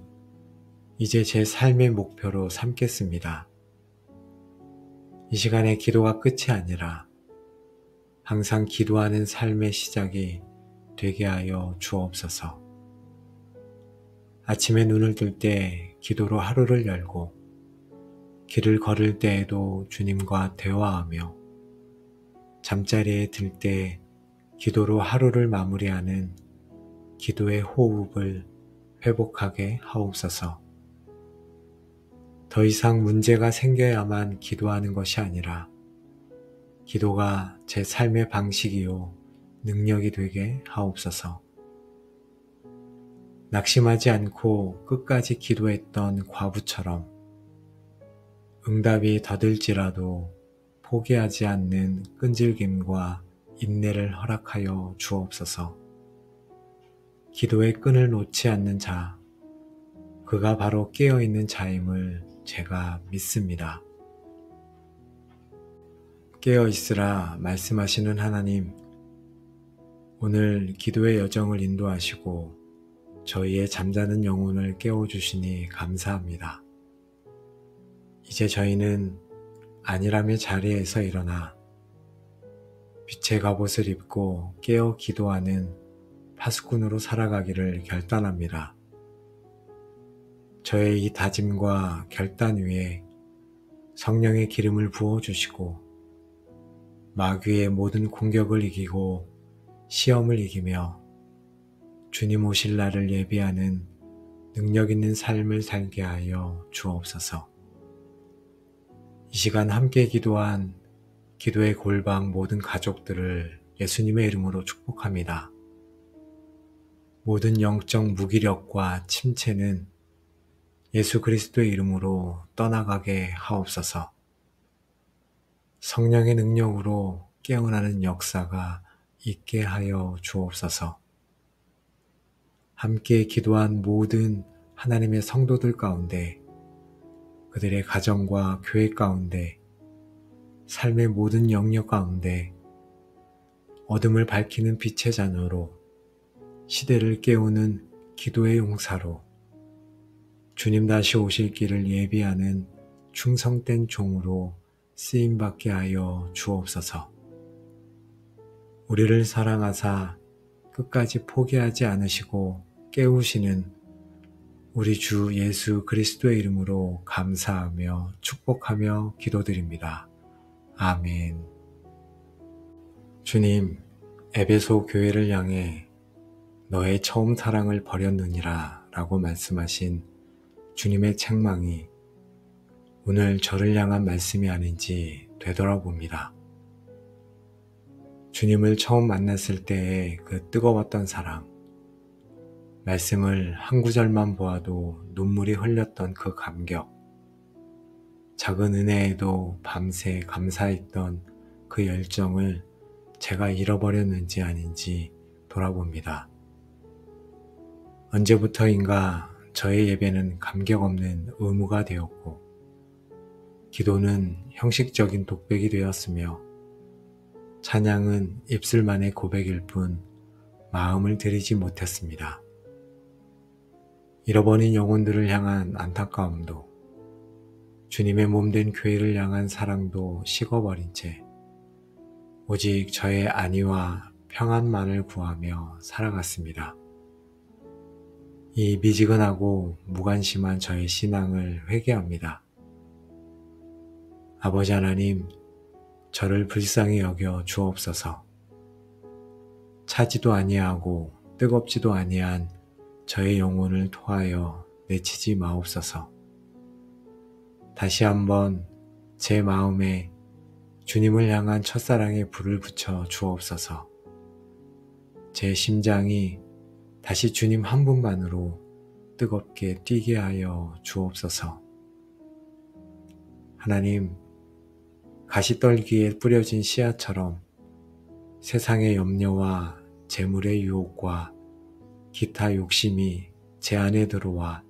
이제 제 삶의 목표로 삼겠습니다. 이 시간에 기도가 끝이 아니라 항상 기도하는 삶의 시작이 되게 하여 주옵소서. 아침에 눈을 뜰 때 기도로 하루를 열고 길을 걸을 때에도 주님과 대화하며 잠자리에 들 때 기도로 하루를 마무리하는 기도의 호흡을 회복하게 하옵소서. 더 이상 문제가 생겨야만 기도하는 것이 아니라 기도가 제 삶의 방식이요 능력이 되게 하옵소서. 낙심하지 않고 끝까지 기도했던 과부처럼 응답이 더딜지라도 포기하지 않는 끈질김과 인내를 허락하여 주옵소서. 기도의 끈을 놓지 않는 자, 그가 바로 깨어있는 자임을 제가 믿습니다. 깨어있으라 말씀하시는 하나님, 오늘 기도의 여정을 인도하시고 저희의 잠자는 영혼을 깨워주시니 감사합니다. 이제 저희는 안일함의 자리에서 일어나 빛의 갑옷을 입고 깨어 기도하는 파수꾼으로 살아가기를 결단합니다. 저의 이 다짐과 결단 위에 성령의 기름을 부어주시고 마귀의 모든 공격을 이기고 시험을 이기며 주님 오실 날을 예비하는 능력 있는 삶을 살게 하여 주옵소서. 이 시간 함께 기도한 기도의 골방 모든 가족들을 예수님의 이름으로 축복합니다. 모든 영적 무기력과 침체는 예수 그리스도의 이름으로 떠나가게 하옵소서. 성령의 능력으로 깨어나는 역사가 있게 하여 주옵소서. 함께 기도한 모든 하나님의 성도들 가운데, 그들의 가정과 교회 가운데, 삶의 모든 영역 가운데 어둠을 밝히는 빛의 자녀로, 시대를 깨우는 기도의 용사로, 주님 다시 오실 길을 예비하는 충성된 종으로 쓰임받게 하여 주옵소서. 우리를 사랑하사 끝까지 포기하지 않으시고 깨우시는 우리 주 예수 그리스도의 이름으로 감사하며 축복하며 기도드립니다. 아멘. 주님, 에베소 교회를 향해 너의 처음 사랑을 버렸느니라 라고 말씀하신 주님의 책망이 오늘 저를 향한 말씀이 아닌지 되돌아봅니다. 주님을 처음 만났을 때의 그 뜨거웠던 사랑, 말씀을 한 구절만 보아도 눈물이 흘렸던 그 감격, 작은 은혜에도 밤새 감사했던 그 열정을 제가 잃어버렸는지 아닌지 돌아봅니다. 언제부터인가 저의 예배는 감격 없는 의무가 되었고, 기도는 형식적인 독백이 되었으며, 찬양은 입술만의 고백일 뿐 마음을 들이지 못했습니다. 잃어버린 영혼들을 향한 안타까움도, 주님의 몸된 교회를 향한 사랑도 식어버린 채 오직 저의 안위와 평안만을 구하며 살아갔습니다. 이 미지근하고 무관심한 저의 신앙을 회개합니다. 아버지 하나님, 저를 불쌍히 여겨 주옵소서. 차지도 아니하고 뜨겁지도 아니한 저의 영혼을 토하여 내치지 마옵소서. 다시 한번 제 마음에 주님을 향한 첫사랑의 불을 붙여 주옵소서. 제 심장이 다시 주님 한 분만으로 뜨겁게 뛰게 하여 주옵소서. 하나님, 가시떨기에 뿌려진 씨앗처럼 세상의 염려와 재물의 유혹과 기타 욕심이 제 안에 들어와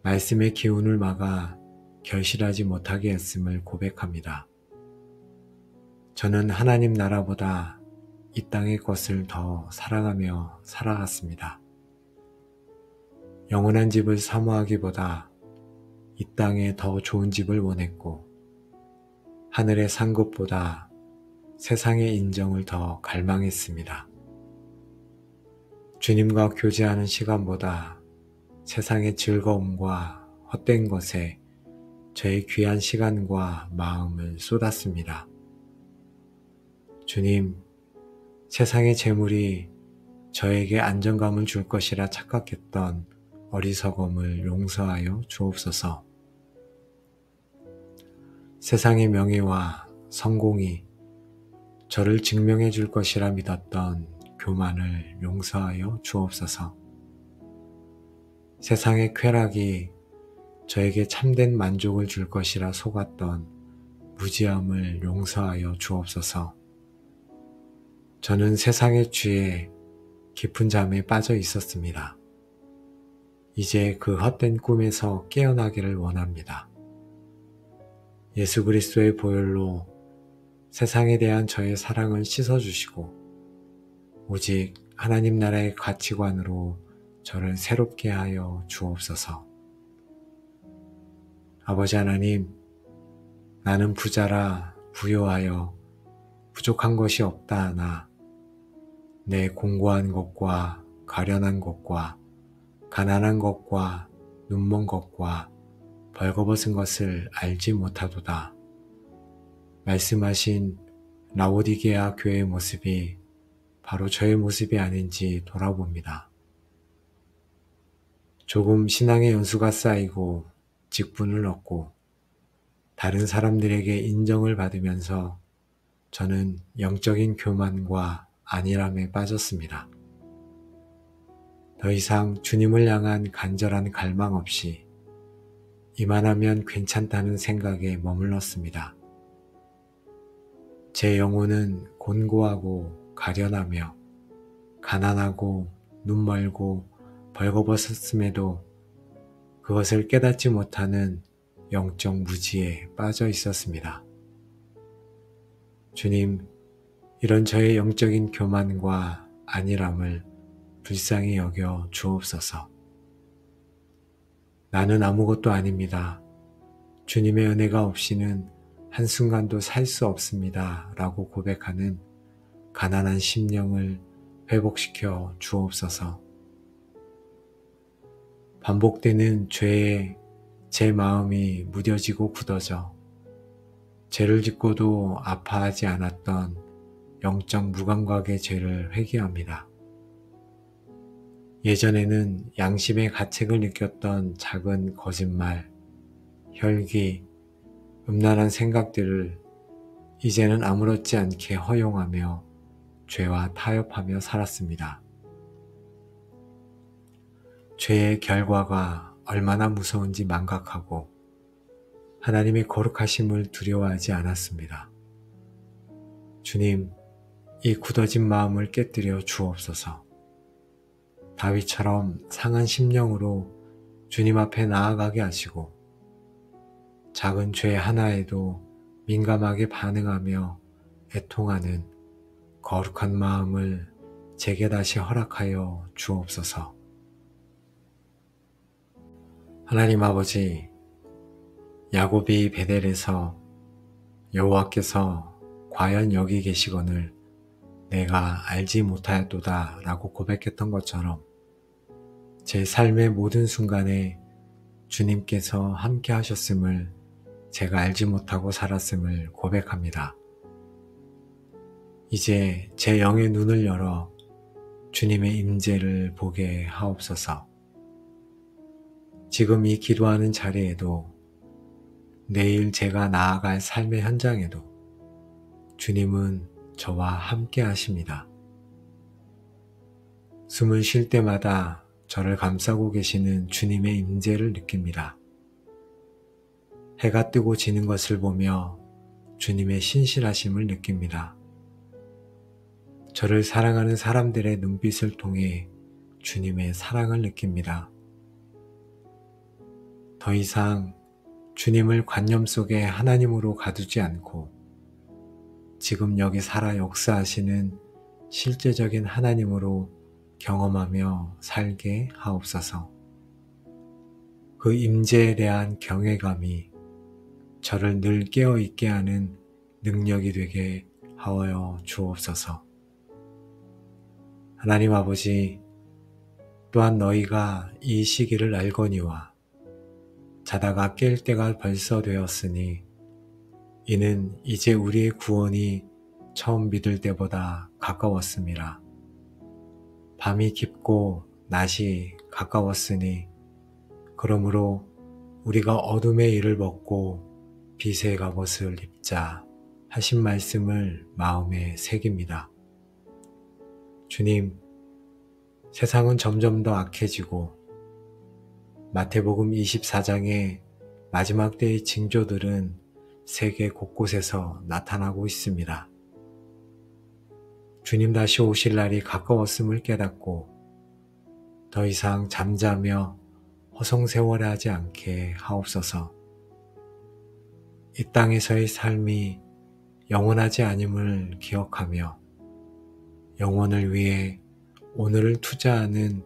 말씀의 기운을 막아 결실하지 못하게 했음을 고백합니다. 저는 하나님 나라보다 이 땅의 것을 더 사랑하며 살아갔습니다. 영원한 집을 사모하기보다 이 땅에 더 좋은 집을 원했고, 하늘의 산 것보다 세상의 인정을 더 갈망했습니다. 주님과 교제하는 시간보다 세상의 즐거움과 헛된 것에 저의 귀한 시간과 마음을 쏟았습니다. 주님, 세상의 재물이 저에게 안정감을 줄 것이라 착각했던 어리석음을 용서하여 주옵소서. 세상의 명예와 성공이 저를 증명해 줄 것이라 믿었던 교만을 용서하여 주옵소서. 세상의 쾌락이 저에게 참된 만족을 줄 것이라 속았던 무지함을 용서하여 주옵소서. 저는 세상의 죄에 깊은 잠에 빠져 있었습니다. 이제 그 헛된 꿈에서 깨어나기를 원합니다. 예수 그리스도의 보혈로 세상에 대한 저의 사랑을 씻어주시고 오직 하나님 나라의 가치관으로 저를 새롭게 하여 주옵소서. 아버지 하나님, 나는 부자라 부요하여 부족한 것이 없다 하나 내 공고한 것과 가련한 것과 가난한 것과 눈먼 것과 벌거벗은 것을 알지 못하도다. 말씀하신 라오디게아 교회의 모습이 바로 저의 모습이 아닌지 돌아봅니다. 조금 신앙의 연수가 쌓이고 직분을 얻고 다른 사람들에게 인정을 받으면서 저는 영적인 교만과 안일함에 빠졌습니다. 더 이상 주님을 향한 간절한 갈망 없이 이만하면 괜찮다는 생각에 머물렀습니다. 제 영혼은 곤고하고 가련하며 가난하고 눈멀고 벌거벗었음에도 그것을 깨닫지 못하는 영적 무지에 빠져 있었습니다. 주님, 이런 저의 영적인 교만과 안일함을 불쌍히 여겨 주옵소서. 나는 아무것도 아닙니다. 주님의 은혜가 없이는 한순간도 살 수 없습니다. 라고 고백하는 가난한 심령을 회복시켜 주옵소서. 반복되는 죄에 제 마음이 무뎌지고 굳어져 죄를 짓고도 아파하지 않았던 영적 무감각의 죄를 회개합니다. 예전에는 양심의 가책을 느꼈던 작은 거짓말, 혈기, 음란한 생각들을 이제는 아무렇지 않게 허용하며 죄와 타협하며 살았습니다. 죄의 결과가 얼마나 무서운지 망각하고 하나님의 거룩하심을 두려워하지 않았습니다. 주님, 이 굳어진 마음을 깨뜨려 주옵소서. 다윗처럼 상한 심령으로 주님 앞에 나아가게 하시고 작은 죄 하나에도 민감하게 반응하며 애통하는 거룩한 마음을 제게 다시 허락하여 주옵소서. 하나님 아버지, 야곱이 베델에서 여호와께서 과연 여기 계시거늘 내가 알지 못하였도다 라고 고백했던 것처럼 제 삶의 모든 순간에 주님께서 함께 하셨음을 제가 알지 못하고 살았음을 고백합니다. 이제 제 영의 눈을 열어 주님의 임재를 보게 하옵소서. 지금 이 기도하는 자리에도 내일 제가 나아갈 삶의 현장에도 주님은 저와 함께 하십니다. 숨을 쉴 때마다 저를 감싸고 계시는 주님의 임재를 느낍니다. 해가 뜨고 지는 것을 보며 주님의 신실하심을 느낍니다. 저를 사랑하는 사람들의 눈빛을 통해 주님의 사랑을 느낍니다. 더 이상 주님을 관념 속에 하나님으로 가두지 않고 지금 여기 살아 역사하시는 실제적인 하나님으로 경험하며 살게 하옵소서. 그 임재에 대한 경외감이 저를 늘 깨어있게 하는 능력이 되게 하여 주옵소서. 하나님 아버지, 또한 너희가 이 시기를 알거니와 자다가 깰 때가 벌써 되었으니 이는 이제 우리의 구원이 처음 믿을 때보다 가까웠음이라. 밤이 깊고 낮이 가까웠으니 그러므로 우리가 어둠의 일을 벗고 빛의 갑옷을 입자 하신 말씀을 마음에 새깁니다. 주님, 세상은 점점 더 악해지고 마태복음 24장의 마지막 때의 징조들은 세계 곳곳에서 나타나고 있습니다. 주님 다시 오실 날이 가까웠음을 깨닫고 더 이상 잠자며 허송세월하지 않게 하옵소서. 이 땅에서의 삶이 영원하지 않음을 기억하며 영원을 위해 오늘을 투자하는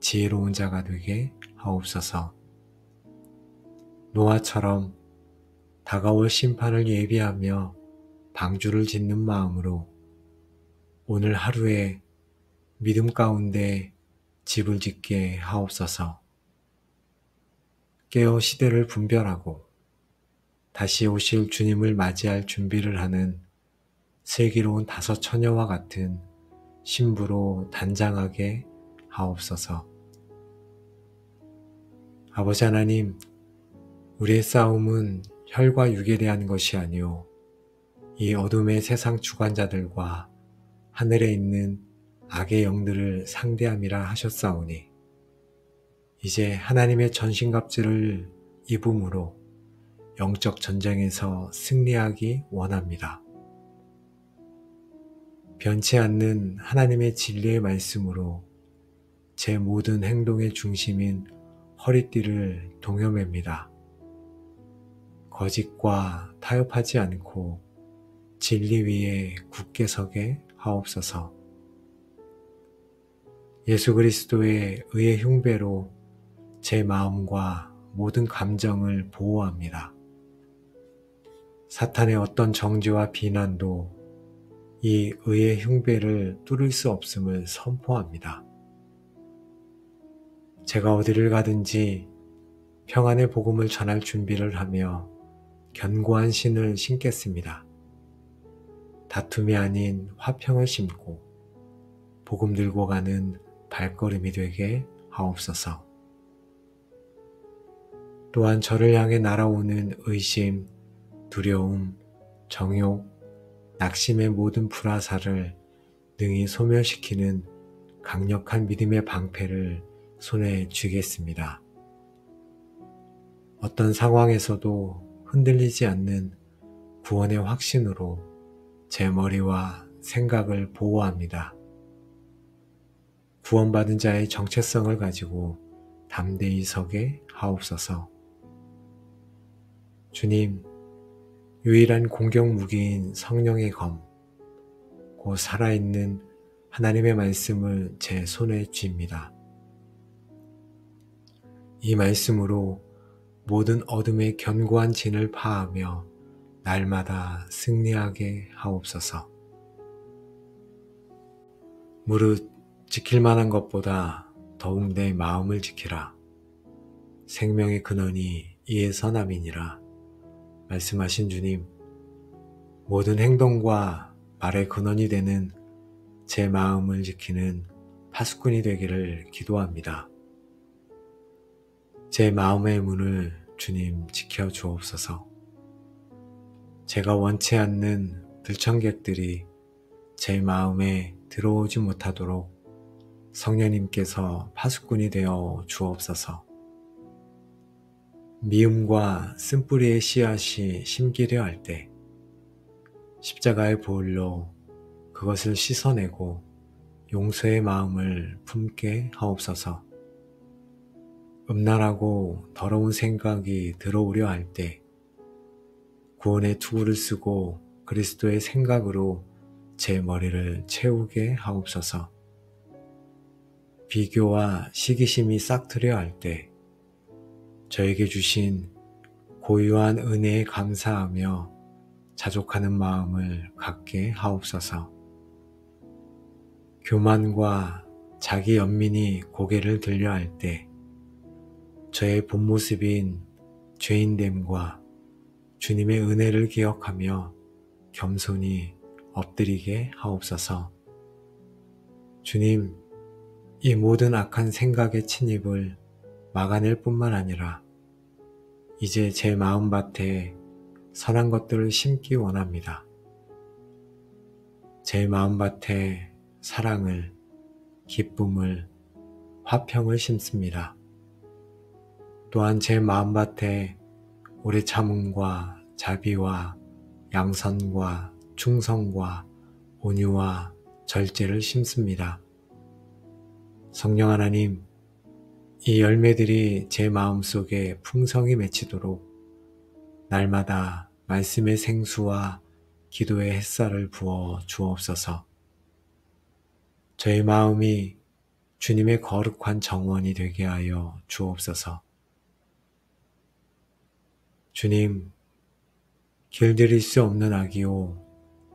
지혜로운 자가 되게 하옵소서. 노아처럼 다가올 심판을 예비하며 방주를 짓는 마음으로 오늘 하루에 믿음 가운데 집을 짓게 하옵소서. 깨어 시대를 분별하고 다시 오실 주님을 맞이할 준비를 하는 슬기로운 다섯 처녀와 같은 신부로 단장하게 하옵소서. 아버지 하나님, 우리의 싸움은 혈과 육에 대한 것이 아니오 이 어둠의 세상 주관자들과 하늘에 있는 악의 영들을 상대함이라 하셨사오니 이제 하나님의 전신갑주를 입음으로 영적 전쟁에서 승리하기 원합니다. 변치 않는 하나님의 진리의 말씀으로 제 모든 행동의 중심인 허리띠를 동여맵니다. 거짓과 타협하지 않고 진리 위에 굳게 서게 하옵소서. 예수 그리스도의 의의 흉배로 제 마음과 모든 감정을 보호합니다. 사탄의 어떤 정죄와 비난도 이 의의 흉배를 뚫을 수 없음을 선포합니다. 제가 어디를 가든지 평안의 복음을 전할 준비를 하며 견고한 신을 신겠습니다. 다툼이 아닌 화평을 심고 복음 들고 가는 발걸음이 되게 하옵소서. 또한 저를 향해 날아오는 의심, 두려움, 정욕, 낙심의 모든 불화살을 능히 소멸시키는 강력한 믿음의 방패를 손에 쥐겠습니다. 어떤 상황에서도 흔들리지 않는 구원의 확신으로 제 머리와 생각을 보호합니다. 구원받은 자의 정체성을 가지고 담대히 서게 하옵소서. 주님, 유일한 공격 무기인 성령의 검, 곧 살아있는 하나님의 말씀을 제 손에 쥡니다. 이 말씀으로 모든 어둠의 견고한 진을 파하며 날마다 승리하게 하옵소서. 무릇 지킬 만한 것보다 더욱 내 마음을 지키라. 생명의 근원이 이에 선함이니라. 말씀하신 주님, 모든 행동과 말의 근원이 되는 제 마음을 지키는 파수꾼이 되기를 기도합니다. 제 마음의 문을 주님 지켜 주옵소서. 제가 원치 않는 들청객들이 제 마음에 들어오지 못하도록 성령님께서 파수꾼이 되어 주옵소서. 미움과 쓴뿌리의 씨앗이 심기려 할 때 십자가의 보혈로 그것을 씻어내고 용서의 마음을 품게 하옵소서. 음란하고 더러운 생각이 들어오려 할 때 구원의 투구를 쓰고 그리스도의 생각으로 제 머리를 채우게 하옵소서. 비교와 시기심이 싹트려 할 때 저에게 주신 고유한 은혜에 감사하며 자족하는 마음을 갖게 하옵소서. 교만과 자기 연민이 고개를 들려 할 때 저의 본 모습인 죄인됨과 주님의 은혜를 기억하며 겸손히 엎드리게 하옵소서. 주님, 이 모든 악한 생각의 침입을 막아낼 뿐만 아니라 이제 제 마음밭에 선한 것들을 심기 원합니다. 제 마음밭에 사랑을, 기쁨을, 화평을 심습니다. 또한 제 마음밭에 오래 참음과 자비와 양선과 충성과 온유와 절제를 심습니다. 성령 하나님, 이 열매들이 제 마음속에 풍성히 맺히도록 날마다 말씀의 생수와 기도의 햇살을 부어 주옵소서. 저의 마음이 주님의 거룩한 정원이 되게 하여 주옵소서. 주님, 길들일 수 없는 악이요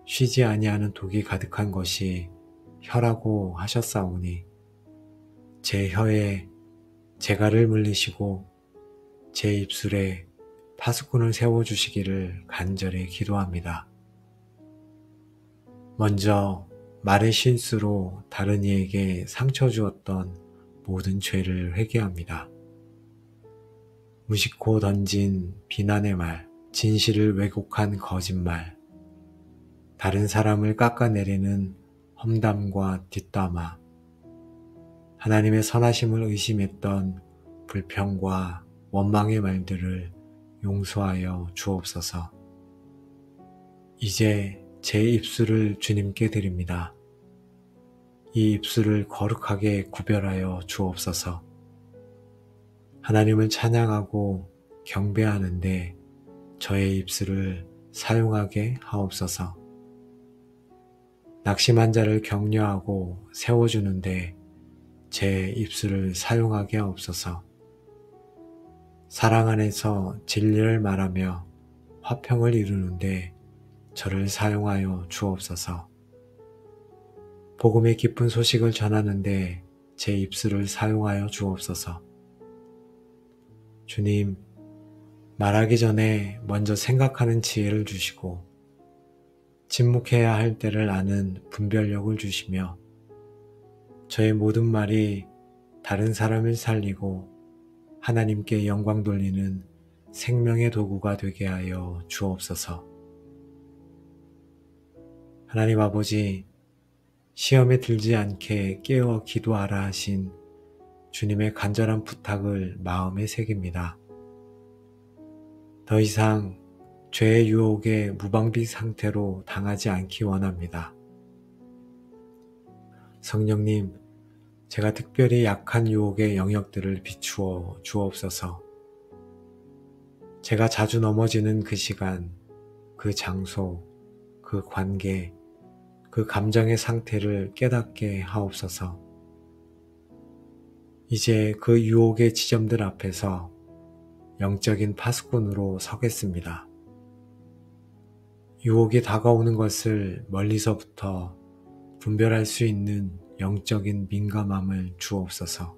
쉬지 아니하는 독이 가득한 것이 혀라고 하셨사오니 제 혀에 재갈을 물리시고 제 입술에 파수꾼을 세워주시기를 간절히 기도합니다. 먼저 말의 실수로 다른 이에게 상처 주었던 모든 죄를 회개합니다. 무심코 던진 비난의 말, 진실을 왜곡한 거짓말, 다른 사람을 깎아내리는 험담과 뒷담화, 하나님의 선하심을 의심했던 불평과 원망의 말들을 용서하여 주옵소서. 이제 제 입술을 주님께 드립니다. 이 입술을 거룩하게 구별하여 주옵소서. 하나님을 찬양하고 경배하는데 저의 입술을 사용하게 하옵소서. 낙심한 자를 격려하고 세워주는데 제 입술을 사용하게 하옵소서. 사랑 안에서 진리를 말하며 화평을 이루는데 저를 사용하여 주옵소서. 복음의 기쁜 소식을 전하는데 제 입술을 사용하여 주옵소서. 주님, 말하기 전에 먼저 생각하는 지혜를 주시고 침묵해야 할 때를 아는 분별력을 주시며 저의 모든 말이 다른 사람을 살리고 하나님께 영광 돌리는 생명의 도구가 되게 하여 주옵소서. 하나님 아버지, 시험에 들지 않게 깨어 기도하라 하신 주님의 간절한 부탁을 마음에 새깁니다. 더 이상 죄의 유혹에 무방비 상태로 당하지 않기 원합니다. 성령님, 제가 특별히 약한 유혹의 영역들을 비추어 주옵소서. 제가 자주 넘어지는 그 시간, 그 장소, 그 관계, 그 감정의 상태를 깨닫게 하옵소서. 이제 그 유혹의 지점들 앞에서 영적인 파수꾼으로 서겠습니다. 유혹이 다가오는 것을 멀리서부터 분별할 수 있는 영적인 민감함을 주옵소서.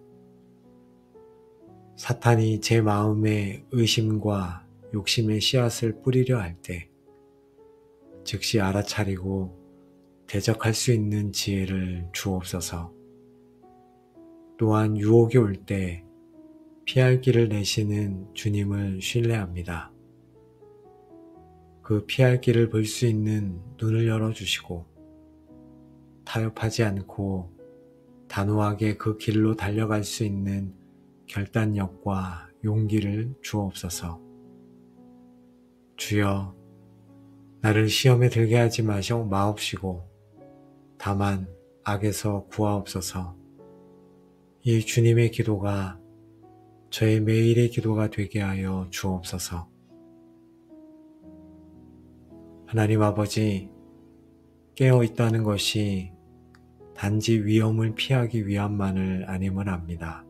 사탄이 제 마음에 의심과 욕심의 씨앗을 뿌리려 할 때 즉시 알아차리고 대적할 수 있는 지혜를 주옵소서. 또한 유혹이 올 때 피할 길을 내시는 주님을 신뢰합니다. 그 피할 길을 볼 수 있는 눈을 열어주시고 타협하지 않고 단호하게 그 길로 달려갈 수 있는 결단력과 용기를 주옵소서. 주여, 나를 시험에 들게 하지 마옵시고 다만 악에서 구하옵소서. 이 주님의 기도가 저의 매일의 기도가 되게 하여 주옵소서. 하나님 아버지, 깨어 있다는 것이 단지 위험을 피하기 위함만을 아님을 압니다.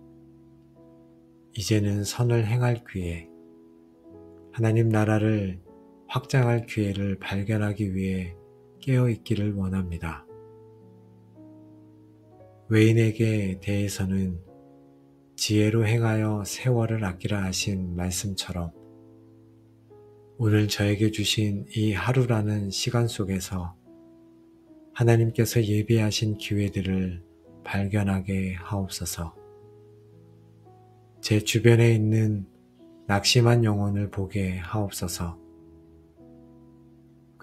이제는 선을 행할 기회, 하나님 나라를 확장할 기회를 발견하기 위해 깨어 있기를 원합니다. 외인에게 대해서는 지혜로 행하여 세월을 아끼라 하신 말씀처럼 오늘 저에게 주신 이 하루라는 시간 속에서 하나님께서 예비하신 기회들을 발견하게 하옵소서. 제 주변에 있는 낙심한 영혼을 보게 하옵소서.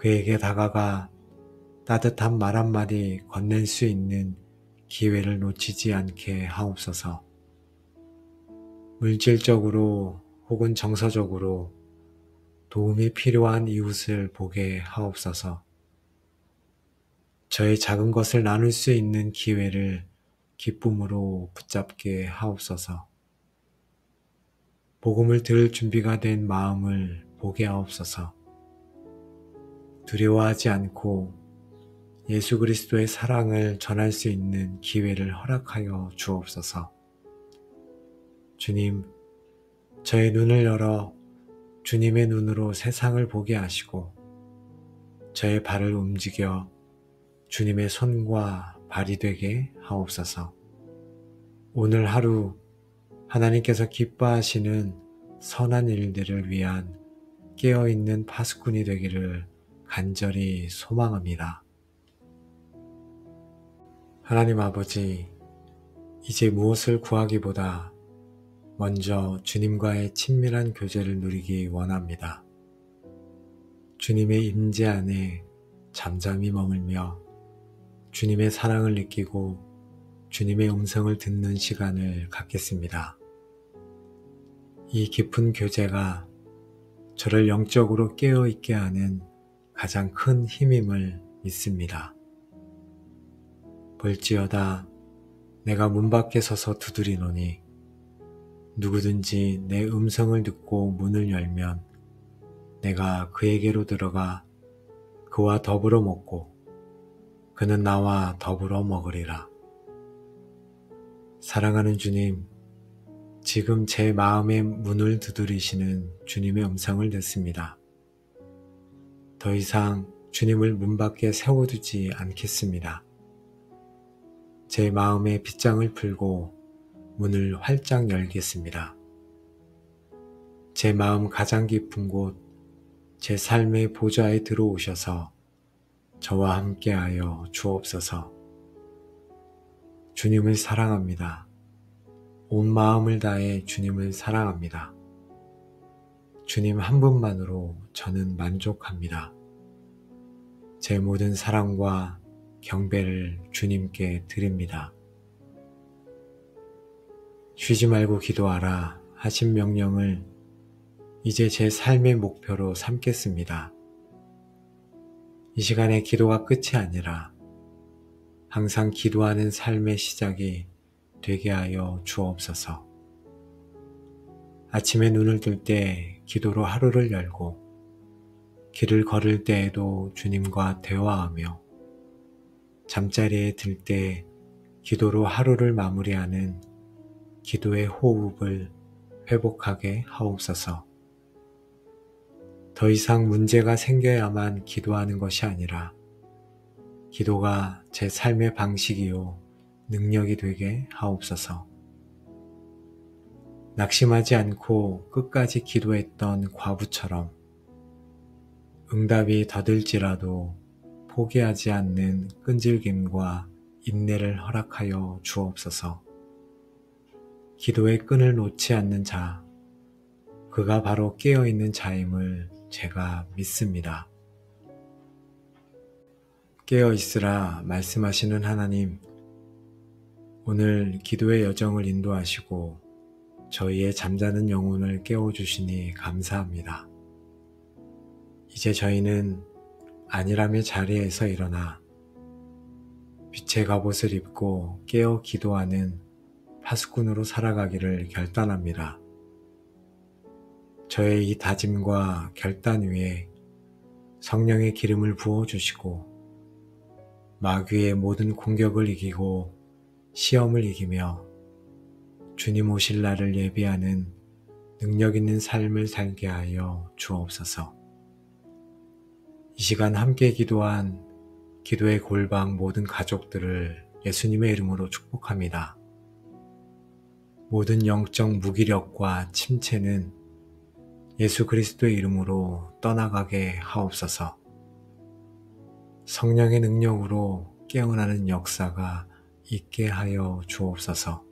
그에게 다가가 따뜻한 말 한마디 건넬 수 있는 기회를 놓치지 않게 하옵소서. 물질적으로 혹은 정서적으로 도움이 필요한 이웃을 보게 하옵소서. 저의 작은 것을 나눌 수 있는 기회를 기쁨으로 붙잡게 하옵소서. 복음을 들을 준비가 된 마음을 보게 하옵소서. 두려워하지 않고 예수 그리스도의 사랑을 전할 수 있는 기회를 허락하여 주옵소서. 주님, 저의 눈을 열어 주님의 눈으로 세상을 보게 하시고 저의 발을 움직여 주님의 손과 발이 되게 하옵소서. 오늘 하루 하나님께서 기뻐하시는 선한 일들을 위한 깨어있는 파수꾼이 되기를 간절히 소망합니다. 하나님 아버지, 이제 무엇을 구하기보다 먼저 주님과의 친밀한 교제를 누리기 원합니다. 주님의 임재 안에 잠잠히 머물며 주님의 사랑을 느끼고 주님의 음성을 듣는 시간을 갖겠습니다. 이 깊은 교제가 저를 영적으로 깨어있게 하는 가장 큰 힘임을 믿습니다. 볼지어다 내가 문 밖에 서서 두드리노니 누구든지 내 음성을 듣고 문을 열면 내가 그에게로 들어가 그와 더불어 먹고 그는 나와 더불어 먹으리라. 사랑하는 주님, 지금 제 마음의 문을 두드리시는 주님의 음성을 듣습니다. 더 이상 주님을 문 밖에 세워두지 않겠습니다. 제 마음의 빗장을 풀고 문을 활짝 열겠습니다. 제 마음 가장 깊은 곳, 제 삶의 보좌에 들어오셔서 저와 함께하여 주옵소서. 주님을 사랑합니다. 온 마음을 다해 주님을 사랑합니다. 주님 한 분만으로 저는 만족합니다. 제 모든 사랑과 경배를 주님께 드립니다. 쉬지 말고 기도하라 하신 명령을 이제 제 삶의 목표로 삼겠습니다. 이 시간에 기도가 끝이 아니라 항상 기도하는 삶의 시작이 되게 하여 주옵소서. 아침에 눈을 뜰 때 기도로 하루를 열고 길을 걸을 때에도 주님과 대화하며 잠자리에 들 때 기도로 하루를 마무리하는 기도의 호흡을 회복하게 하옵소서. 더 이상 문제가 생겨야만 기도하는 것이 아니라 기도가 제 삶의 방식이요 능력이 되게 하옵소서. 낙심하지 않고 끝까지 기도했던 과부처럼 응답이 더딜지라도 포기하지 않는 끈질김과 인내를 허락하여 주옵소서. 기도의 끈을 놓지 않는 자, 그가 바로 깨어있는 자임을 제가 믿습니다. 깨어있으라 말씀하시는 하나님, 오늘 기도의 여정을 인도하시고 저희의 잠자는 영혼을 깨워주시니 감사합니다. 이제 저희는 안일함의 자리에서 일어나 빛의 갑옷을 입고 깨어 기도하는 파수꾼으로 살아가기를 결단합니다. 저의 이 다짐과 결단 위에 성령의 기름을 부어주시고 마귀의 모든 공격을 이기고 시험을 이기며 주님 오실 날을 예비하는 능력 있는 삶을 살게 하여 주옵소서. 이 시간 함께 기도한 기도의 골방 모든 가족들을 예수님의 이름으로 축복합니다. 모든 영적 무기력과 침체는 예수 그리스도의 이름으로 떠나가게 하옵소서. 성령의 능력으로 깨어나는 역사가 있게 하여 주옵소서.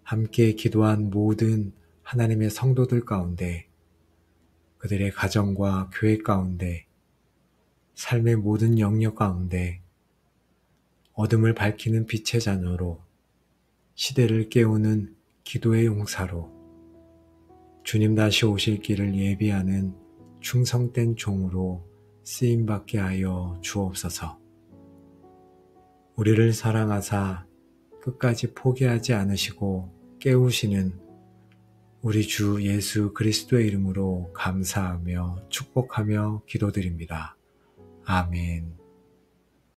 함께 기도한 모든 하나님의 성도들 가운데, 그들의 가정과 교회 가운데, 삶의 모든 영역 가운데 어둠을 밝히는 빛의 자녀로, 시대를 깨우는 기도의 용사로, 주님 다시 오실 길을 예비하는 충성된 종으로 쓰임받게 하여 주옵소서. 우리를 사랑하사 끝까지 포기하지 않으시고 깨우시는 우리 주 예수 그리스도의 이름으로 감사하며 축복하며 기도드립니다. 아멘.